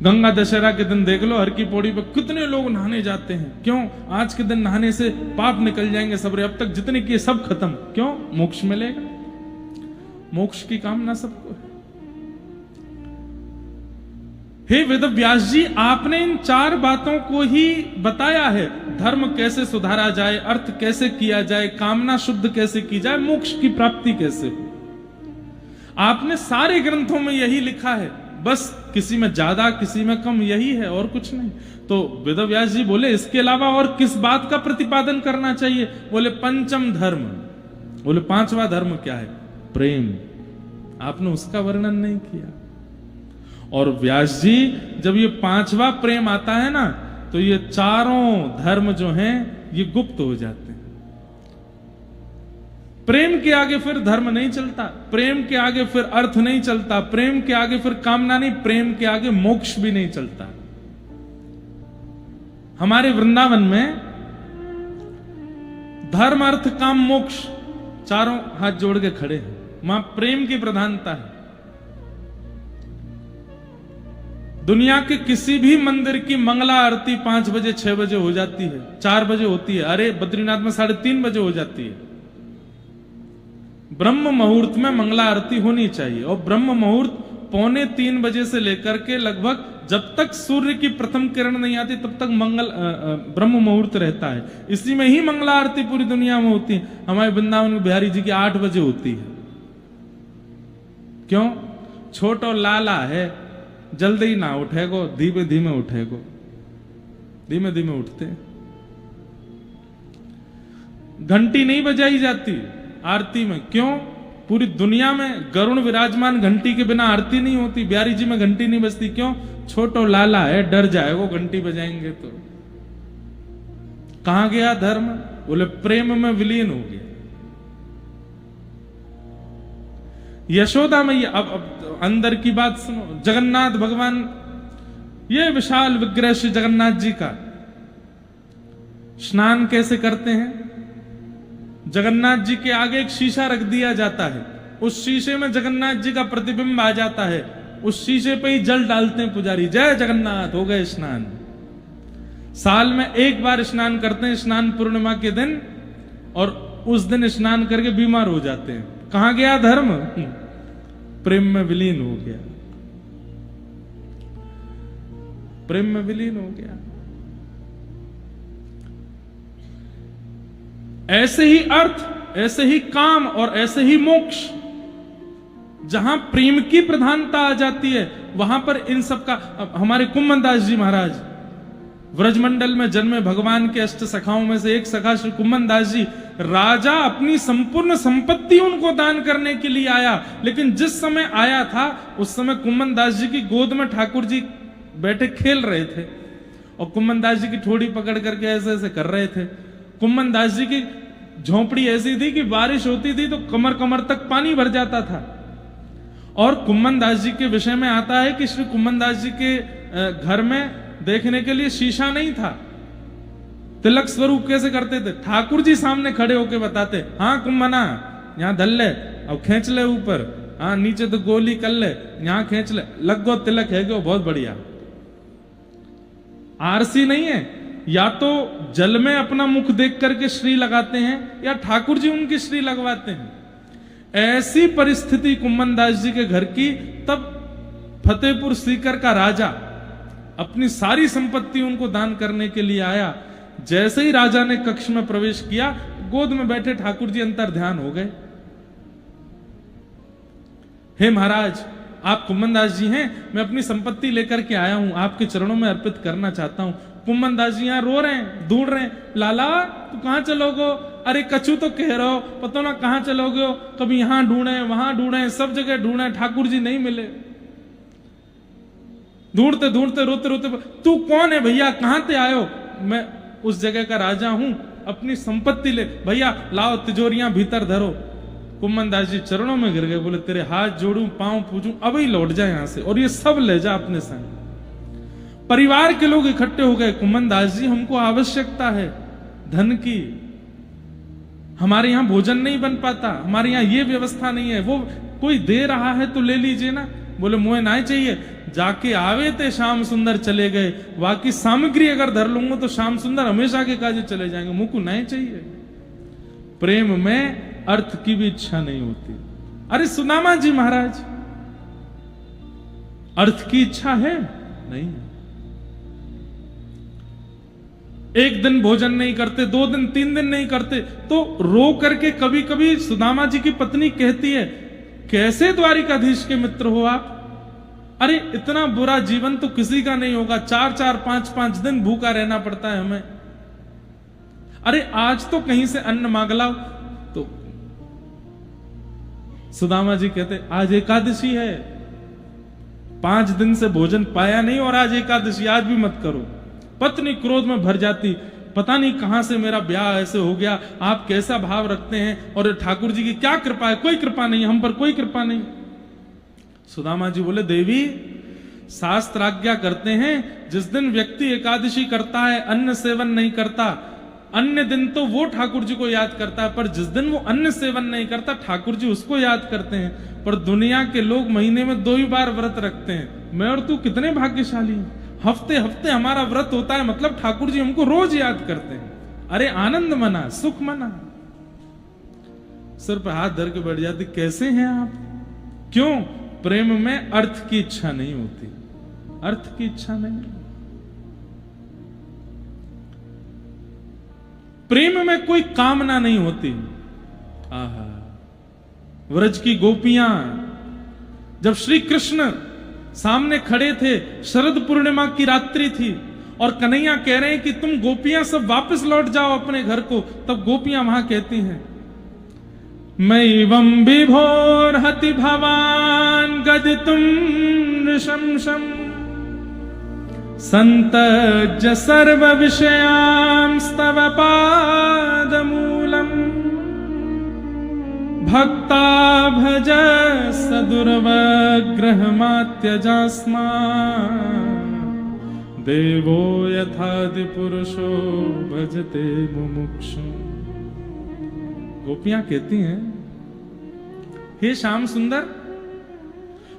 गंगा दशहरा के दिन देख लो, हर की पौड़ी पे कितने लोग नहाने जाते हैं। क्यों? आज के दिन नहाने से पाप निकल जाएंगे सबरे, अब तक जितने किए सब खत्म। क्यों? मोक्ष मिलेगा। मोक्ष की कामना सबको है। हे वेदव्यास जी, आपने इन 4 बातों को ही बताया है। धर्म कैसे सुधारा जाए, अर्थ कैसे किया जाए, कामना शुद्ध कैसे की जाए, मोक्ष की प्राप्ति कैसे हो। आपने सारे ग्रंथों में यही लिखा है, बस किसी में ज्यादा किसी में कम, यही है और कुछ नहीं। तो वेदव्यास जी बोले इसके अलावा और किस बात का प्रतिपादन करना चाहिए? बोले पंचम धर्म। बोले 5वां धर्म क्या है? प्रेम। आपने उसका वर्णन नहीं किया। और व्यास जी, जब ये 5वां प्रेम आता है ना, तो ये चारों धर्म जो हैं ये गुप्त हो जाते हैं। प्रेम के आगे फिर धर्म नहीं चलता, प्रेम के आगे फिर अर्थ नहीं चलता, प्रेम के आगे फिर कामना नहीं, प्रेम के आगे मोक्ष भी नहीं चलता। हमारे वृंदावन में धर्म, अर्थ, काम, मोक्ष चारों हाथ जोड़ के खड़े हैं। वहां प्रेम की प्रधानता है। दुनिया के किसी भी मंदिर की मंगला आरती 5 बजे 6 बजे हो जाती है, 4 बजे होती है। अरे बद्रीनाथ में 3:30 बजे हो जाती है। ब्रह्म मुहूर्त में मंगला आरती होनी चाहिए, और ब्रह्म मुहूर्त 2:45 बजे से लेकर के लगभग जब तक सूर्य की प्रथम किरण नहीं आती तब तक ब्रह्म मुहूर्त रहता है। इसी में ही मंगला आरती पूरी दुनिया में होती है। हमारे वृंदावन में बिहारी जी की 8 बजे होती है। क्यों? छोटो लाला है, जल्दी ना उठेगो, धीमे धीमे उठेगो। धीमे धीमे उठते। घंटी नहीं बजाई जाती आरती में। क्यों? पूरी दुनिया में गरुण विराजमान, घंटी के बिना आरती नहीं होती। बिहारी जी में घंटी नहीं बजती। क्यों? छोटो लाला है, डर जाए वो घंटी बजाएंगे तो। कहां गया धर्म? बोले प्रेम में विलीन हो गया। यशोदा में अब अंदर की बात सुनो। जगन्नाथ भगवान, ये विशाल विग्रह श्री जगन्नाथ जी का स्नान कैसे करते हैं? जगन्नाथ जी के आगे एक शीशा रख दिया जाता है। उस शीशे में जगन्नाथ जी का प्रतिबिंब आ जाता है। उस शीशे पे ही जल डालते हैं पुजारी। जय जगन्नाथ, हो गए स्नान। साल में एक बार स्नान करते हैं, स्नान पूर्णिमा के दिन, और उस दिन स्नान करके बीमार हो जाते हैं। कहां गया धर्म? प्रेम में विलीन हो गया। प्रेम में विलीन हो गया। ऐसे ही अर्थ, ऐसे ही काम और ऐसे ही मोक्ष, जहां प्रेम की प्रधानता आ जाती है वहां पर इन सब का। हमारे कुम्मन दास जी महाराज व्रजमंडल में जन्मे भगवान के 8 सखाओं में से एक सखा श्री कुम्मन दास जी, राजा अपनी संपूर्ण संपत्ति उनको दान करने के लिए आया, लेकिन जिस समय आया था उस समय कुम्मन दास जी की गोद में ठाकुर जी बैठे खेल रहे थे, और कुम्मन दास जी की ठोड़ी पकड़ करके ऐसे ऐसे कर रहे थे। कुम्मन दास जी की झोंपड़ी ऐसी थी कि बारिश होती थी तो कमर कमर तक पानी भर जाता था। और कुम्मन दास जी के विषय में आता है कि श्री कुम्मन दास जी के घर में देखने के लिए शीशा नहीं था। तिलक स्वरूप कैसे करते थे? ठाकुर जी सामने खड़े होके बताते, हाँ कुम्मना यहां धल ले, अब खींच ले ऊपर, हाँ नीचे तो गोली कर ले, यहां खींच ले, लग गो तिलक है गो, बहुत बढ़िया। आरसी नहीं है, या तो जल में अपना मुख देख करके श्री लगाते हैं या ठाकुर जी उनकी श्री लगवाते हैं। ऐसी परिस्थिति कुम्मन दास जी के घर की। तब फतेहपुर सीकर का राजा अपनी सारी संपत्ति उनको दान करने के लिए आया। जैसे ही राजा ने कक्ष में प्रवेश किया, गोद में बैठे ठाकुर जी अंतर ध्यान हो गए। हे महाराज, आप कुम्मन दास जी हैं, मैं अपनी संपत्ति लेकर के आया हूं, आपके चरणों में अर्पित करना चाहता हूं। कुम्मन दास जी यहां रो रहे हैं, ढूंढ रहे हैं, लाला तू कहां चलोगे? अरे कछु तो कह रहे हो, पता ना कहां चलोगे हो। कभी यहां ढूंढे, वहां ढूंढे, सब जगह ढूंढे, ठाकुर जी नहीं मिले। ढूंढते ढूंढते रोते रोते, तू कौन है भैया, कहां से आयो? मैं उस जगह का राजा हूं, अपनी संपत्ति ले, भैया लाओ तिजोरियां भीतर धरो। कुम्मन दास जी चरणों में गिर गए, बोले तेरे हाथ जोड़ूं, पांव पूजूं, अब ही लौट जाए यहां से, और ये सब ले जा अपने संग। परिवार के लोग इकट्ठे हो गए, कुमनदास जी हमको आवश्यकता है धन की, हमारे यहां भोजन नहीं बन पाता, हमारे यहां ये व्यवस्था नहीं है, वो कोई दे रहा है तो ले लीजिए ना। बोले मुझे ना चाहिए, जाके आवे थे श्याम सुंदर चले गए, बाकी सामग्री अगर धर लूंगा तो श्याम सुंदर हमेशा के काजे चले जाएंगे, मुझको नहीं चाहिए। प्रेम में अर्थ की भी इच्छा नहीं होती। अरे सुदामा जी महाराज, अर्थ की इच्छा है नहीं, एक दिन भोजन नहीं करते, 2 दिन 3 दिन नहीं करते, तो रो करके कभी कभी सुदामा जी की पत्नी कहती है, कैसे द्वारिकाधीश के मित्र हो आप? अरे इतना बुरा जीवन तो किसी का नहीं होगा, 4-4 5-5 दिन भूखा रहना पड़ता है हमें। अरे आज तो कहीं से अन्न मांग लाओ। तो सुदामा जी कहते, आज एकादशी है, 5 दिन से भोजन पाया नहीं और आज एकादशी, आज भी मत करो। पत्नी क्रोध में भर जाती, पता नहीं कहां से मेरा ब्याह ऐसे हो गया, आप कैसा भाव रखते हैं, और ठाकुर जी की क्या कृपा है? कोई कृपा नहीं, हम पर कोई कृपा नहीं। सुदामा जी बोले, देवी शास्त्र आज्ञा करते हैं, जिस दिन व्यक्ति एकादशी करता है, अन्न सेवन नहीं करता, अन्य दिन तो वो ठाकुर जी को याद करता है, पर जिस दिन वो अन्न सेवन नहीं करता, ठाकुर जी उसको याद करते हैं। पर दुनिया के लोग महीने में 2 ही बार व्रत रखते हैं, मैं और तू कितने भाग्यशाली हैं। हफ्ते हफ्ते हमारा व्रत होता है, मतलब ठाकुर जी हमको रोज याद करते हैं। अरे आनंद मना, सुख मना। सिर पर हाथ धर के बैठ जाती, कैसे हैं आप? क्यों? प्रेम में अर्थ की इच्छा नहीं होती, अर्थ की इच्छा नहीं। प्रेम में कोई कामना नहीं होती। आहा, व्रज की गोपियां जब श्री कृष्ण सामने खड़े थे, शरद पूर्णिमा की रात्रि थी, और कन्हैया कह रहे हैं कि तुम गोपियां सब वापस लौट जाओ अपने घर को, तब गोपियां वहां कहती हैं, मैवं विभोर हति भवान गदितुम नृशंसम संतज सर्व विषयांस्तव पादमूलम भक्ता भज सदुर्वग्रहमात्यजास्मा देवो यथादि पुरुषो भजते मुमुक्षु। गोपियां कहती हैं, हे श्याम सुंदर,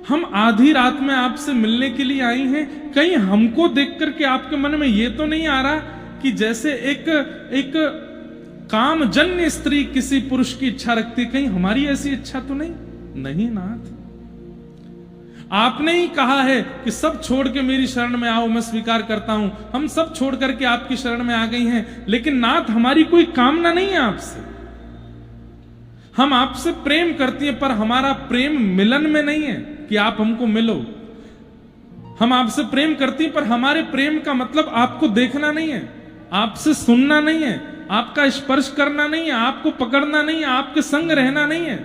हम आधी रात में आपसे मिलने के लिए आई हैं, कहीं हमको देख करके आपके मन में यह तो नहीं आ रहा कि जैसे एक कामजन्य स्त्री किसी पुरुष की इच्छा रखती, कहीं हमारी ऐसी इच्छा तो नहीं? नहीं नाथ, आपने ही कहा है कि सब छोड़ के मेरी शरण में आओ, मैं स्वीकार करता हूं। हम सब छोड़ करके आपकी शरण में आ गई हैं, लेकिन नाथ हमारी कोई कामना नहीं है आपसे। हम आपसे प्रेम करती हैं, पर हमारा प्रेम मिलन में नहीं है कि आप हमको मिलो। हम आपसे प्रेम करती हैं, पर हमारे प्रेम का मतलब आपको देखना नहीं है, आपसे सुनना नहीं है, आपका स्पर्श करना नहीं है, आपको पकड़ना नहीं है, आपके संग रहना नहीं है।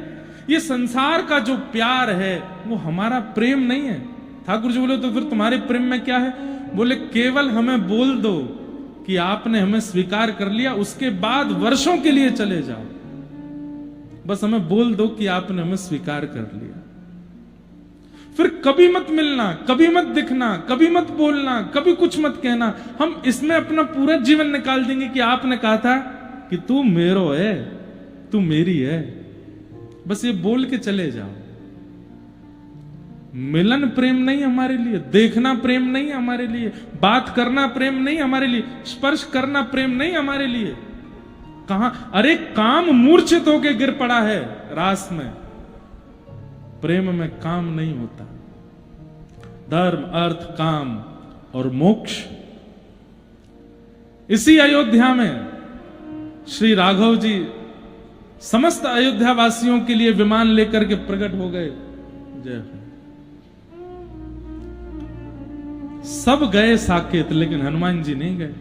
ये संसार का जो प्यार है वो हमारा प्रेम नहीं है। ठाकुर जी बोले, तो फिर तुम्हारे प्रेम में क्या है? बोले, केवल हमें बोल दो कि आपने हमें स्वीकार कर लिया, उसके बाद वर्षों के लिए चले जाओ। बस हमें बोल दो कि आपने हमें स्वीकार कर लिया, फिर कभी मत मिलना, कभी मत दिखना, कभी मत बोलना, कभी कुछ मत कहना। हम इसमें अपना पूरा जीवन निकाल देंगे कि आपने कहा था कि तू मेरो है, तू मेरी है। बस ये बोल के चले जाओ। मिलन प्रेम नहीं हमारे लिए, देखना प्रेम नहीं हमारे लिए, बात करना प्रेम नहीं हमारे लिए, स्पर्श करना प्रेम नहीं हमारे लिए। कहां? अरे काम मूर्छित होके गिर पड़ा है रास में। प्रेम में काम नहीं होता। धर्म, अर्थ, काम और मोक्ष। इसी अयोध्या में श्री राघव जी समस्त अयोध्या वासियों के लिए विमान लेकर के प्रकट हो गए। जय हो। सब गए साकेत, लेकिन हनुमान जी नहीं गए।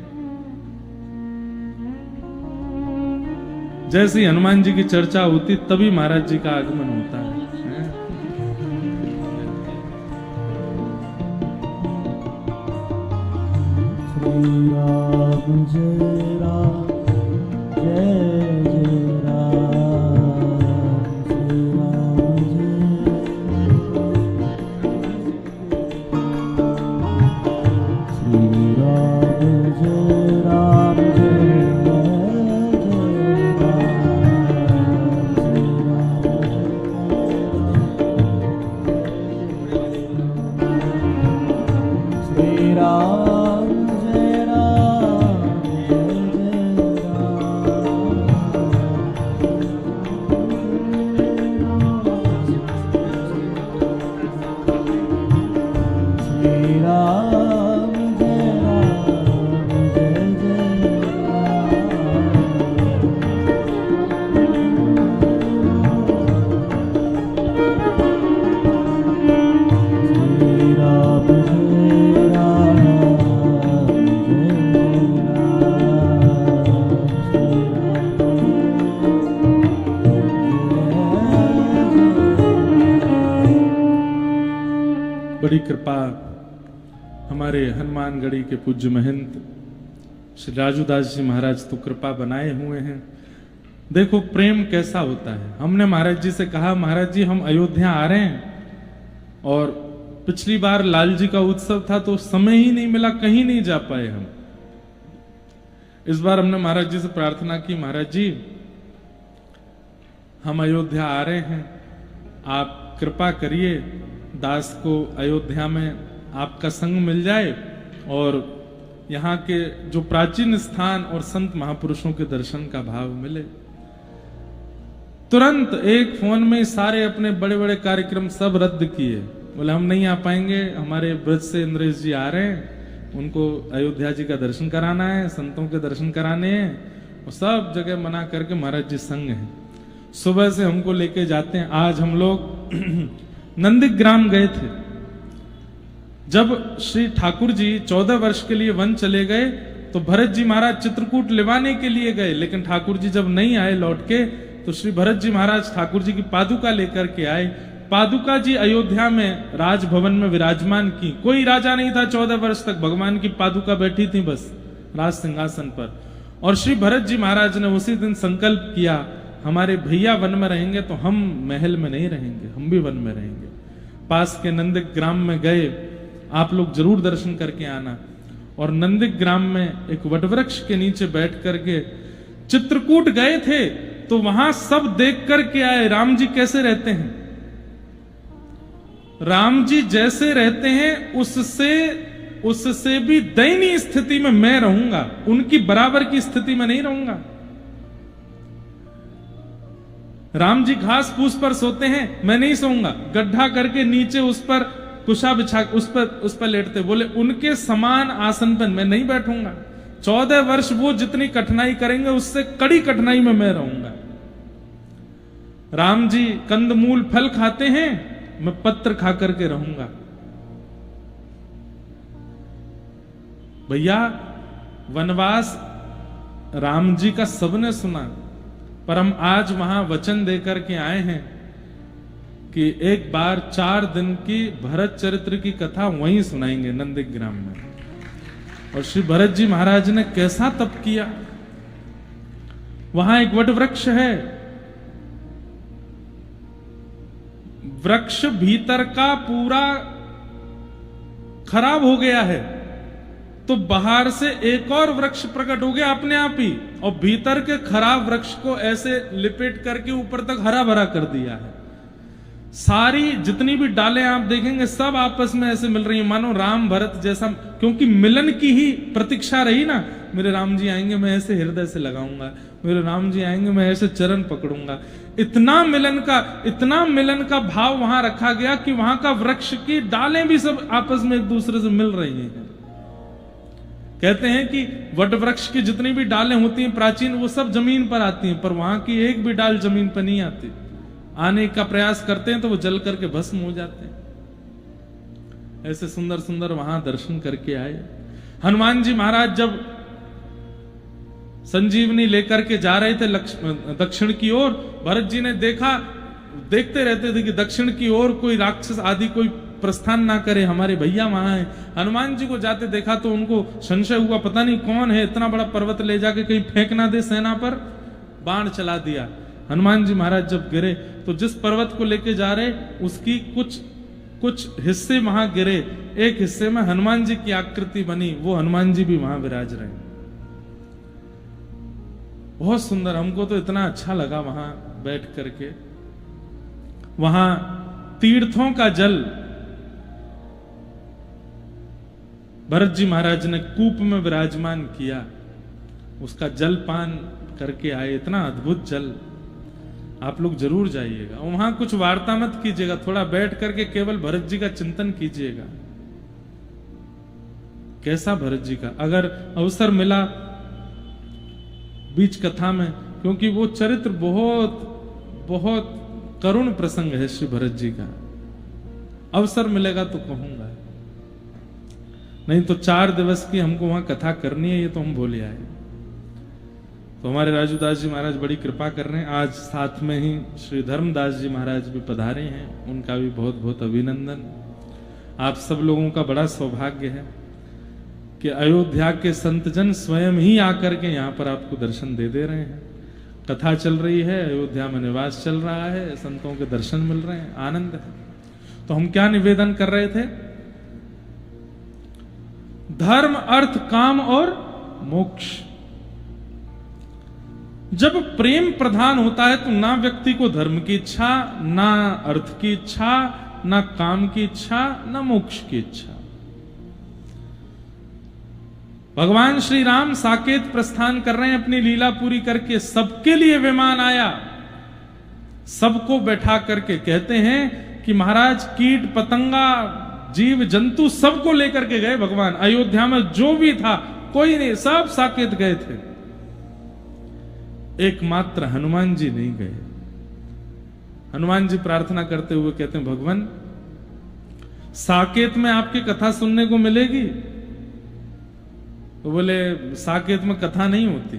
जैसे ही हनुमान जी की चर्चा होती, तभी महाराज जी का आगमन होता है। श्री राम जय राम जय जय राम, श्री राम जय, श्री बड़ी कृपा हमारे हनुमानगढ़ी के पूज्य महंत श्री राजूदास जी महाराज तो कृपा बनाए हुए हैं। देखो प्रेम कैसा होता है। हमने महाराज जी से कहा, महाराज जी हम अयोध्या आ रहे हैं, और पिछली बार लाल जी का उत्सव था तो समय ही नहीं मिला, कहीं नहीं जा पाए हम। इस बार हमने महाराज जी से प्रार्थना की, महाराज जी हम अयोध्या आ रहे हैं, आप कृपा करिए दास को अयोध्या में आपका संग मिल जाए और यहाँ के जो प्राचीन स्थान और संत महापुरुषों के दर्शन का भाव मिले। तुरंत एक फोन में सारे अपने बड़े बड़े कार्यक्रम सब रद्द किए। बोले हम नहीं आ पाएंगे, हमारे ब्रज से इंद्रेश जी आ रहे हैं, उनको अयोध्या जी का दर्शन कराना है, संतों के दर्शन कराने हैं, और सब जगह मना करके महाराज जी संग हैं। सुबह से हमको लेके जाते हैं। आज हम लोग नंदीग्राम गए थे। जब श्री ठाकुर जी 14 वर्ष के लिए वन चले गए तो भरत जी महाराज चित्रकूट लिवाने के लिए गए, लेकिन ठाकुर जी जब नहीं आए लौट के तो श्री भरत जी महाराज ठाकुर जी की पादुका लेकर के आए। पादुका जी अयोध्या में राजभवन में विराजमान की। कोई राजा नहीं था 14 वर्ष तक, भगवान की पादुका बैठी थी बस राज सिंहासन पर। और श्री भरत जी महाराज ने उसी दिन संकल्प किया, हमारे भैया वन में रहेंगे तो हम महल में नहीं रहेंगे, हम भी वन में रहेंगे। पास के नंदीग्राम में गए, आप लोग जरूर दर्शन करके आना। और नंदीग्राम में एक वटवृक्ष के नीचे बैठ करके चित्रकूट गए थे तो वहां सब देख करके आए राम जी कैसे रहते हैं। राम जी जैसे रहते हैं उससे भी दयनीय स्थिति में मैं रहूंगा, उनकी बराबर की स्थिति में नहीं रहूंगा। राम जी घास फूस पर सोते हैं, मैं नहीं सोऊंगा, गड्ढा करके नीचे उस पर कुशा बिछा उस पर लेटते। बोले उनके समान आसन पर मैं नहीं बैठूंगा। 14 वर्ष वो जितनी कठिनाई करेंगे उससे कड़ी कठिनाई में मैं रहूंगा। राम जी कंदमूल फल खाते हैं, मैं पत्र खा करके रहूंगा। भैया वनवास राम जी का सबने सुना, पर हम आज वहां वचन देकर के आए हैं कि एक बार 4 दिन की भरत चरित्र की कथा वहीं सुनाएंगे नंदीग्राम में। और श्री भरत जी महाराज ने कैसा तप किया। वहां एक वट वृक्ष है, वृक्ष भीतर का पूरा खराब हो गया है, तो बाहर से एक और वृक्ष प्रकट हो गया अपने आप ही, और भीतर के खराब वृक्ष को ऐसे लिपेट करके ऊपर तक हरा भरा कर दिया है। सारी जितनी भी डालें आप देखेंगे सब आपस में ऐसे मिल रही है, मानो राम भरत जैसा, क्योंकि मिलन की ही प्रतीक्षा रही ना। मेरे राम जी आएंगे मैं ऐसे हृदय से लगाऊंगा, मेरे राम जी आएंगे मैं ऐसे चरण पकड़ूंगा। इतना मिलन का भाव वहां रखा गया कि वहां का वृक्ष की डालें भी सब आपस में एक दूसरे से मिल रही हैं। कहते हैं कि वट वृक्ष की जितनी भी डालें होती हैं प्राचीन, वो सब जमीन पर आती हैं, पर वहां की एक भी डाल जमीन पर नहीं आती। आने का प्रयास करते हैं तो वो जल करके भस्म हो जाते हैं। ऐसे सुंदर सुंदर वहां दर्शन करके आए। हनुमान जी महाराज जब संजीवनी लेकर के जा रहे थे दक्षिण की ओर, भरत जी ने देखते रहते थे कि दक्षिण की ओर कोई राक्षस आदि कोई प्रस्थान ना करे, हमारे भैया वहां हैं। हनुमान जी को जाते देखा तो उनको संशय हुआ, पता नहीं कौन है, इतना बड़ा पर्वत ले जाके कहीं फेंक ना दे सेना पर। बाण चला दिया। हनुमान जी महाराज जब गिरे तो जिस पर्वत को लेके जा रहे उसकी कुछ हिस्से वहां गिरे, एक हिस्से में हनुमान जी की आकृति बनी, वो हनुमान जी भी वहां विराज रहे। बहुत सुंदर, हमको तो इतना अच्छा लगा वहां बैठ करके। वहां तीर्थों का जल भरत जी महाराज ने कूप में विराजमान किया, उसका जल पान करके आए। इतना अद्भुत जल, आप लोग जरूर जाइएगा। वहां कुछ वार्ता मत कीजिएगा, थोड़ा बैठ करके केवल भरत जी का चिंतन कीजिएगा। कैसा भरत जी का, अगर अवसर मिला बीच कथा में, क्योंकि वो चरित्र बहुत बहुत करुण प्रसंग है श्री भरत जी का। अवसर मिलेगा तो कहूंगा, नहीं तो 4 दिवस की हमको वहां कथा करनी है, ये तो हम भूल आए। तो हमारे राजूदास जी महाराज बड़ी कृपा कर रहे हैं। आज साथ में ही श्री धर्मदास जी महाराज भी पधारे हैं, उनका भी बहुत बहुत अभिनंदन। आप सब लोगों का बड़ा सौभाग्य है कि अयोध्या के संतजन स्वयं ही आकर के यहाँ पर आपको दर्शन दे रहे हैं। कथा चल रही है, अयोध्या में निवास चल रहा है, संतों के दर्शन मिल रहे हैं, आनंद है। तो हम क्या निवेदन कर रहे थे? धर्म, अर्थ, काम और मोक्ष। जब प्रेम प्रधान होता है तो ना व्यक्ति को धर्म की इच्छा, ना अर्थ की इच्छा, ना काम की इच्छा, ना मोक्ष की इच्छा। भगवान श्री राम साकेत प्रस्थान कर रहे हैं अपनी लीला पूरी करके, सबके लिए विमान आया, सबको बैठा करके। कहते हैं कि महाराज कीट पतंगा जीव जंतु सबको लेकर के गए भगवान। अयोध्या में जो भी था कोई नहीं, सब साकेत गए थे, एकमात्र हनुमान जी नहीं गए। हनुमान जी प्रार्थना करते हुए कहते हैं, भगवान साकेत में आपकी कथा सुनने को मिलेगी? तो बोले साकेत में कथा नहीं होती।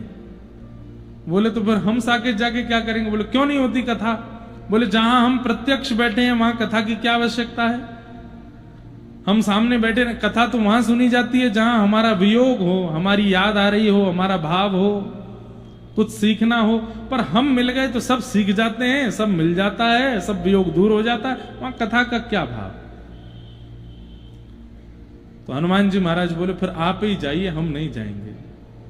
बोले तो फिर हम साकेत जाके क्या करेंगे? बोले क्यों नहीं होती कथा? बोले जहां हम प्रत्यक्ष बैठे हैं वहां कथा की क्या आवश्यकता है? हम सामने बैठे हैं, कथा तो वहां सुनी जाती है जहां हमारा वियोग हो, हमारी याद आ रही हो, हमारा भाव हो, कुछ सीखना हो। पर हम मिल गए तो सब सीख जाते हैं, सब मिल जाता है, सब वियोग दूर हो जाता है, वहां कथा का क्या भाव? तो हनुमान जी महाराज बोले फिर आप ही जाइए, हम नहीं जाएंगे,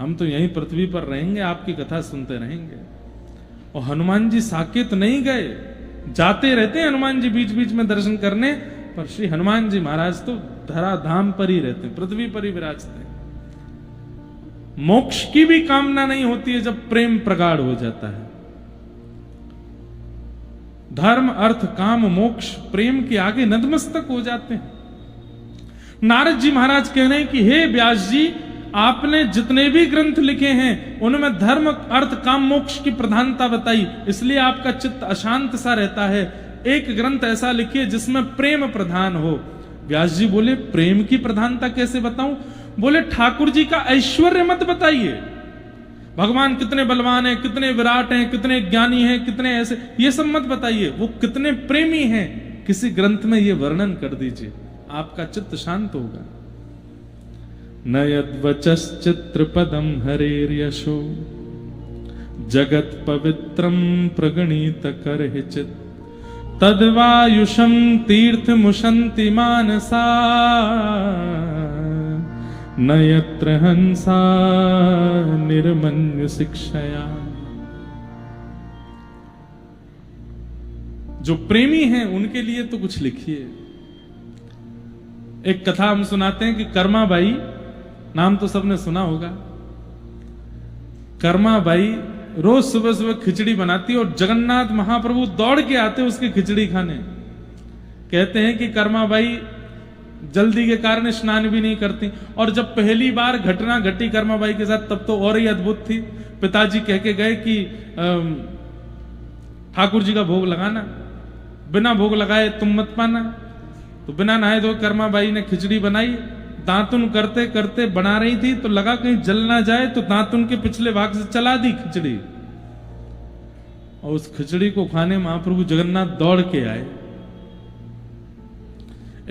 हम तो यहीं पृथ्वी पर रहेंगे, आपकी कथा सुनते रहेंगे। और हनुमान जी साकेत नहीं गए, जाते रहते हैं हनुमान जी बीच बीच में दर्शन करने, पर श्री हनुमान जी महाराज तो धराधाम पर ही रहते हैं, पृथ्वी पर ही विराजते हैं। मोक्ष की भी कामना नहीं होती है जब प्रेम प्रगाढ़ हो जाता है। धर्म, अर्थ, काम, मोक्ष प्रेम के आगे नतमस्तक हो जाते हैं। नारद जी महाराज कह रहे हैं कि हे व्यास जी, आपने जितने भी ग्रंथ लिखे हैं उनमें धर्म, अर्थ, काम, मोक्ष की प्रधानता बताई, इसलिए आपका चित्त अशांत सा रहता है। एक ग्रंथ ऐसा लिखिए जिसमें प्रेम प्रधान हो। व्यास जी बोले प्रेम की प्रधानता कैसे बताऊं? बोले ठाकुर जी का ऐश्वर्य मत बताइए, भगवान कितने बलवान हैं, कितने विराट हैं, कितने ज्ञानी हैं, कितने ऐसे, ये सब मत बताइए। वो कितने प्रेमी हैं किसी ग्रंथ में ये वर्णन कर दीजिए, आपका चित्त शांत होगा। न यद्वचश्चित्र पदम हरेर्यशो जगत पवित्रम प्रगणित करहिचित् तद्वायुषम तीर्थ मुशन्ति मानसा न यत्र हंसा निर्मन्यु शिक्षया। जो प्रेमी हैं उनके लिए तो कुछ लिखिए। एक कथा हम सुनाते हैं कि कर्माबाई, नाम तो सबने सुना होगा, कर्माबाई रोज सुबह सुबह खिचड़ी बनाती और जगन्नाथ महाप्रभु दौड़ के आते उसकी खिचड़ी खाने। कहते हैं कि कर्माबाई जल्दी के कारण स्नान भी नहीं करती, और जब पहली बार घटना घटी कर्माबाई के साथ तब तो और ही अद्भुत थी। पिताजी कह के गए कि ठाकुर जी का भोग लगाना, बिना भोग लगाए तुम मत पाना। तो बिना नहाए धोए कर्माबाई ने खिचड़ी बनाई, दांतुन करते करते बना रही थी तो लगा कहीं जल ना जाए, तो दांतुन के पिछले भाग से चला दी खिचड़ी, और उस खिचड़ी को खाने महाप्रभु जगन्नाथ दौड़ के आए।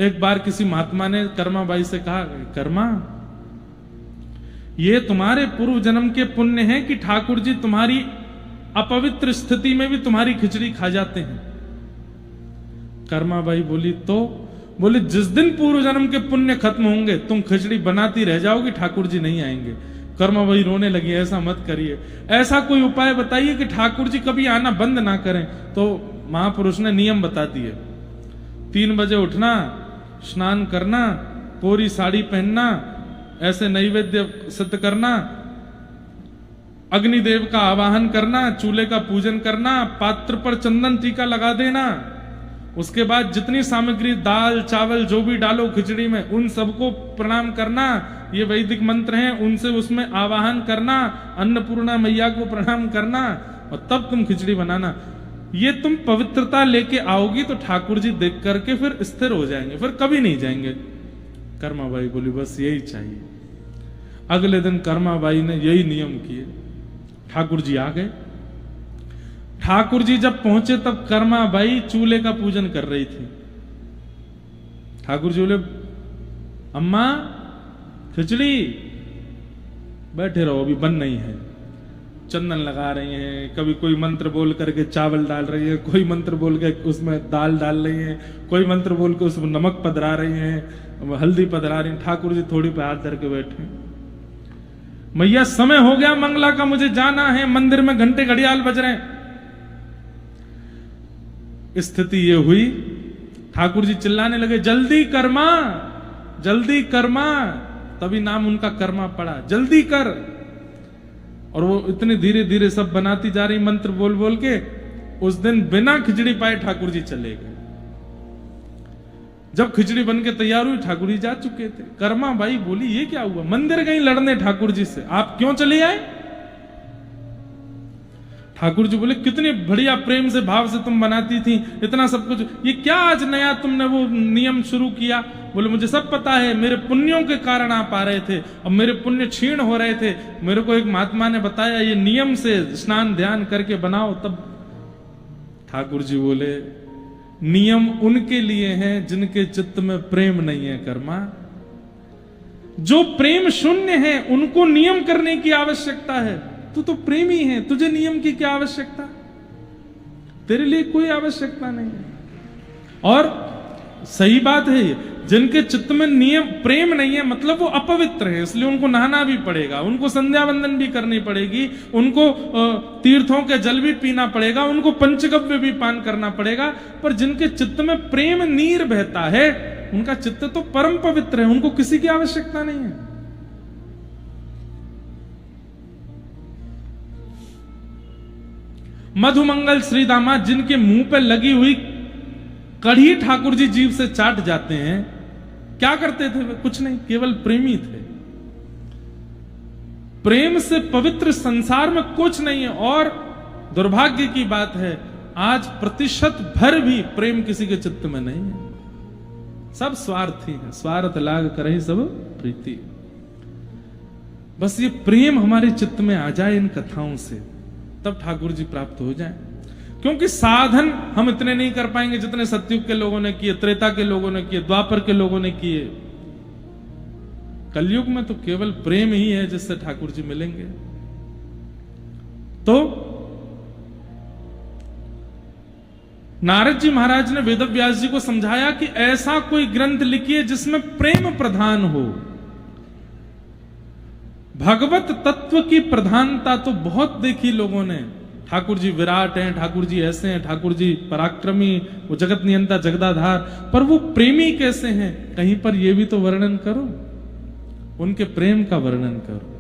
एक बार किसी महात्मा ने कर्माबाई से कहा, कर्मा ये तुम्हारे पूर्व जन्म के पुण्य है कि ठाकुर जी तुम्हारी अपवित्र स्थिति में भी तुम्हारी खिचड़ी खा जाते हैं। कर्माबाई बोली तो बोले जिस दिन पूर्व जन्म के पुण्य खत्म होंगे तुम खिचड़ी बनाती रह जाओगी, ठाकुर जी नहीं आएंगे। कर्माबाई रोने लगी, ऐसा मत करिए, ऐसा कोई उपाय बताइए कि ठाकुर जी कभी आना बंद ना करें। तो महापुरुष ने नियम बता दिए, 3 बजे उठना, स्नान करना, कोरी साड़ी पहनना, ऐसे नैवेद्य सिद्ध करना, अग्निदेव का आवाहन करना, चूल्हे का पूजन करना, पात्र पर चंदन टीका लगा देना। उसके बाद जितनी सामग्री दाल चावल जो भी डालो खिचड़ी में उन सबको प्रणाम करना, ये वैदिक मंत्र हैं उनसे उसमें आवाहन करना, अन्नपूर्णा मैया को प्रणाम करना, और तब तुम खिचड़ी बनाना। ये तुम पवित्रता लेके आओगी तो ठाकुर जी देख करके फिर स्थिर हो जाएंगे, फिर कभी नहीं जाएंगे। कर्माबाई बोली बस यही चाहिए। अगले दिन कर्माबाई ने यही नियम किए, ठाकुर जी आ गए। ठाकुर जी जब पहुंचे तब कर्माबाई चूल्हे का पूजन कर रही थी। ठाकुर जी बोले अम्मा खिचड़ी, बैठे रहो अभी बन नहीं है। चंदन लगा रही हैं, कभी कोई मंत्र बोल करके चावल डाल रही है, कोई मंत्र बोल के उसमें दाल डाल रही है, कोई मंत्र बोल के उसमें नमक पधरा रही हैं, हल्दी पधरा रही हैं। ठाकुर जी थोड़ी पे हाथ धर के बैठे, मैया समय हो गया मंगला का, मुझे जाना है, मंदिर में घंटे घड़ियाल बज रहे हैं। स्थिति ये हुई, ठाकुर जी चिल्लाने लगे जल्दी कर्मा, जल्दी कर्मा, तभी नाम उनका कर्मा पड़ा, जल्दी कर। और वो इतने धीरे धीरे सब बनाती जा रही मंत्र बोल बोल के। उस दिन बिना खिचड़ी पाए ठाकुर जी चले गए। जब खिचड़ी बन के तैयार हुई ठाकुर जी जा चुके थे। कर्मा बाई बोली ये क्या हुआ, मंदिर गई लड़ने ठाकुर जी से, आप क्यों चले आए? ठाकुर जी बोले कितने बढ़िया प्रेम से भाव से तुम बनाती थी, इतना सब कुछ, ये क्या आज नया तुमने वो नियम शुरू किया? बोले मुझे सब पता है, मेरे पुण्यों के कारण आप आ रहे थे, अब मेरे पुण्य क्षीण हो रहे थे, मेरे को एक महात्मा ने बताया ये नियम से स्नान ध्यान करके बनाओ तब। ठाकुर जी बोले नियम उनके लिए हैं जिनके चित्त में प्रेम नहीं है कर्मा। जो प्रेम शून्य है उनको नियम करने की आवश्यकता है। तू तो प्रेमी है, तुझे नियम की क्या आवश्यकता? तेरे लिए कोई आवश्यकता नहीं है। और सही बात है ये, जिनके चित्त में नियम प्रेम नहीं है मतलब वो अपवित्र है, इसलिए उनको नहाना भी पड़ेगा, उनको संध्या वंदन भी करनी पड़ेगी, उनको तीर्थों के जल भी पीना पड़ेगा, उनको पंचगव्य भी पान करना पड़ेगा। पर जिनके चित्त में प्रेम नीर बहता है उनका चित्त तो परम पवित्र है, उनको किसी की आवश्यकता नहीं है। मधुमंगल श्री दामाद जिनके मुंह पे लगी हुई कढ़ी ठाकुर जी जीभ से चाट जाते हैं, क्या करते थे वे? कुछ नहीं, केवल प्रेमी थे। प्रेम से पवित्र संसार में कुछ नहीं है। और दुर्भाग्य की बात है आज प्रतिशत भर भी प्रेम किसी के चित्त में नहीं है। सब स्वार्थी हैं, स्वार्थ लाग करहि सब प्रीति। बस ये प्रेम हमारे चित्त में आ जाए इन कथाओं से, तब ठाकुर जी प्राप्त हो जाए। क्योंकि साधन हम इतने नहीं कर पाएंगे जितने सतयुग के लोगों ने किए, त्रेता के लोगों ने किए, द्वापर के लोगों ने किए। कलयुग में तो केवल प्रेम ही है जिससे ठाकुर जी मिलेंगे। तो नारद जी महाराज ने वेदव्यास जी को समझाया कि ऐसा कोई ग्रंथ लिखिए जिसमें प्रेम प्रधान हो। भगवत तत्व की प्रधानता तो बहुत देखी लोगों ने, ठाकुर जी विराट हैं, ठाकुर जी ऐसे हैं, ठाकुर जी पराक्रमी, वो जगत नियंता जगदाधार, पर वो प्रेमी कैसे हैं? कहीं पर ये भी तो वर्णन करो, उनके प्रेम का वर्णन करो।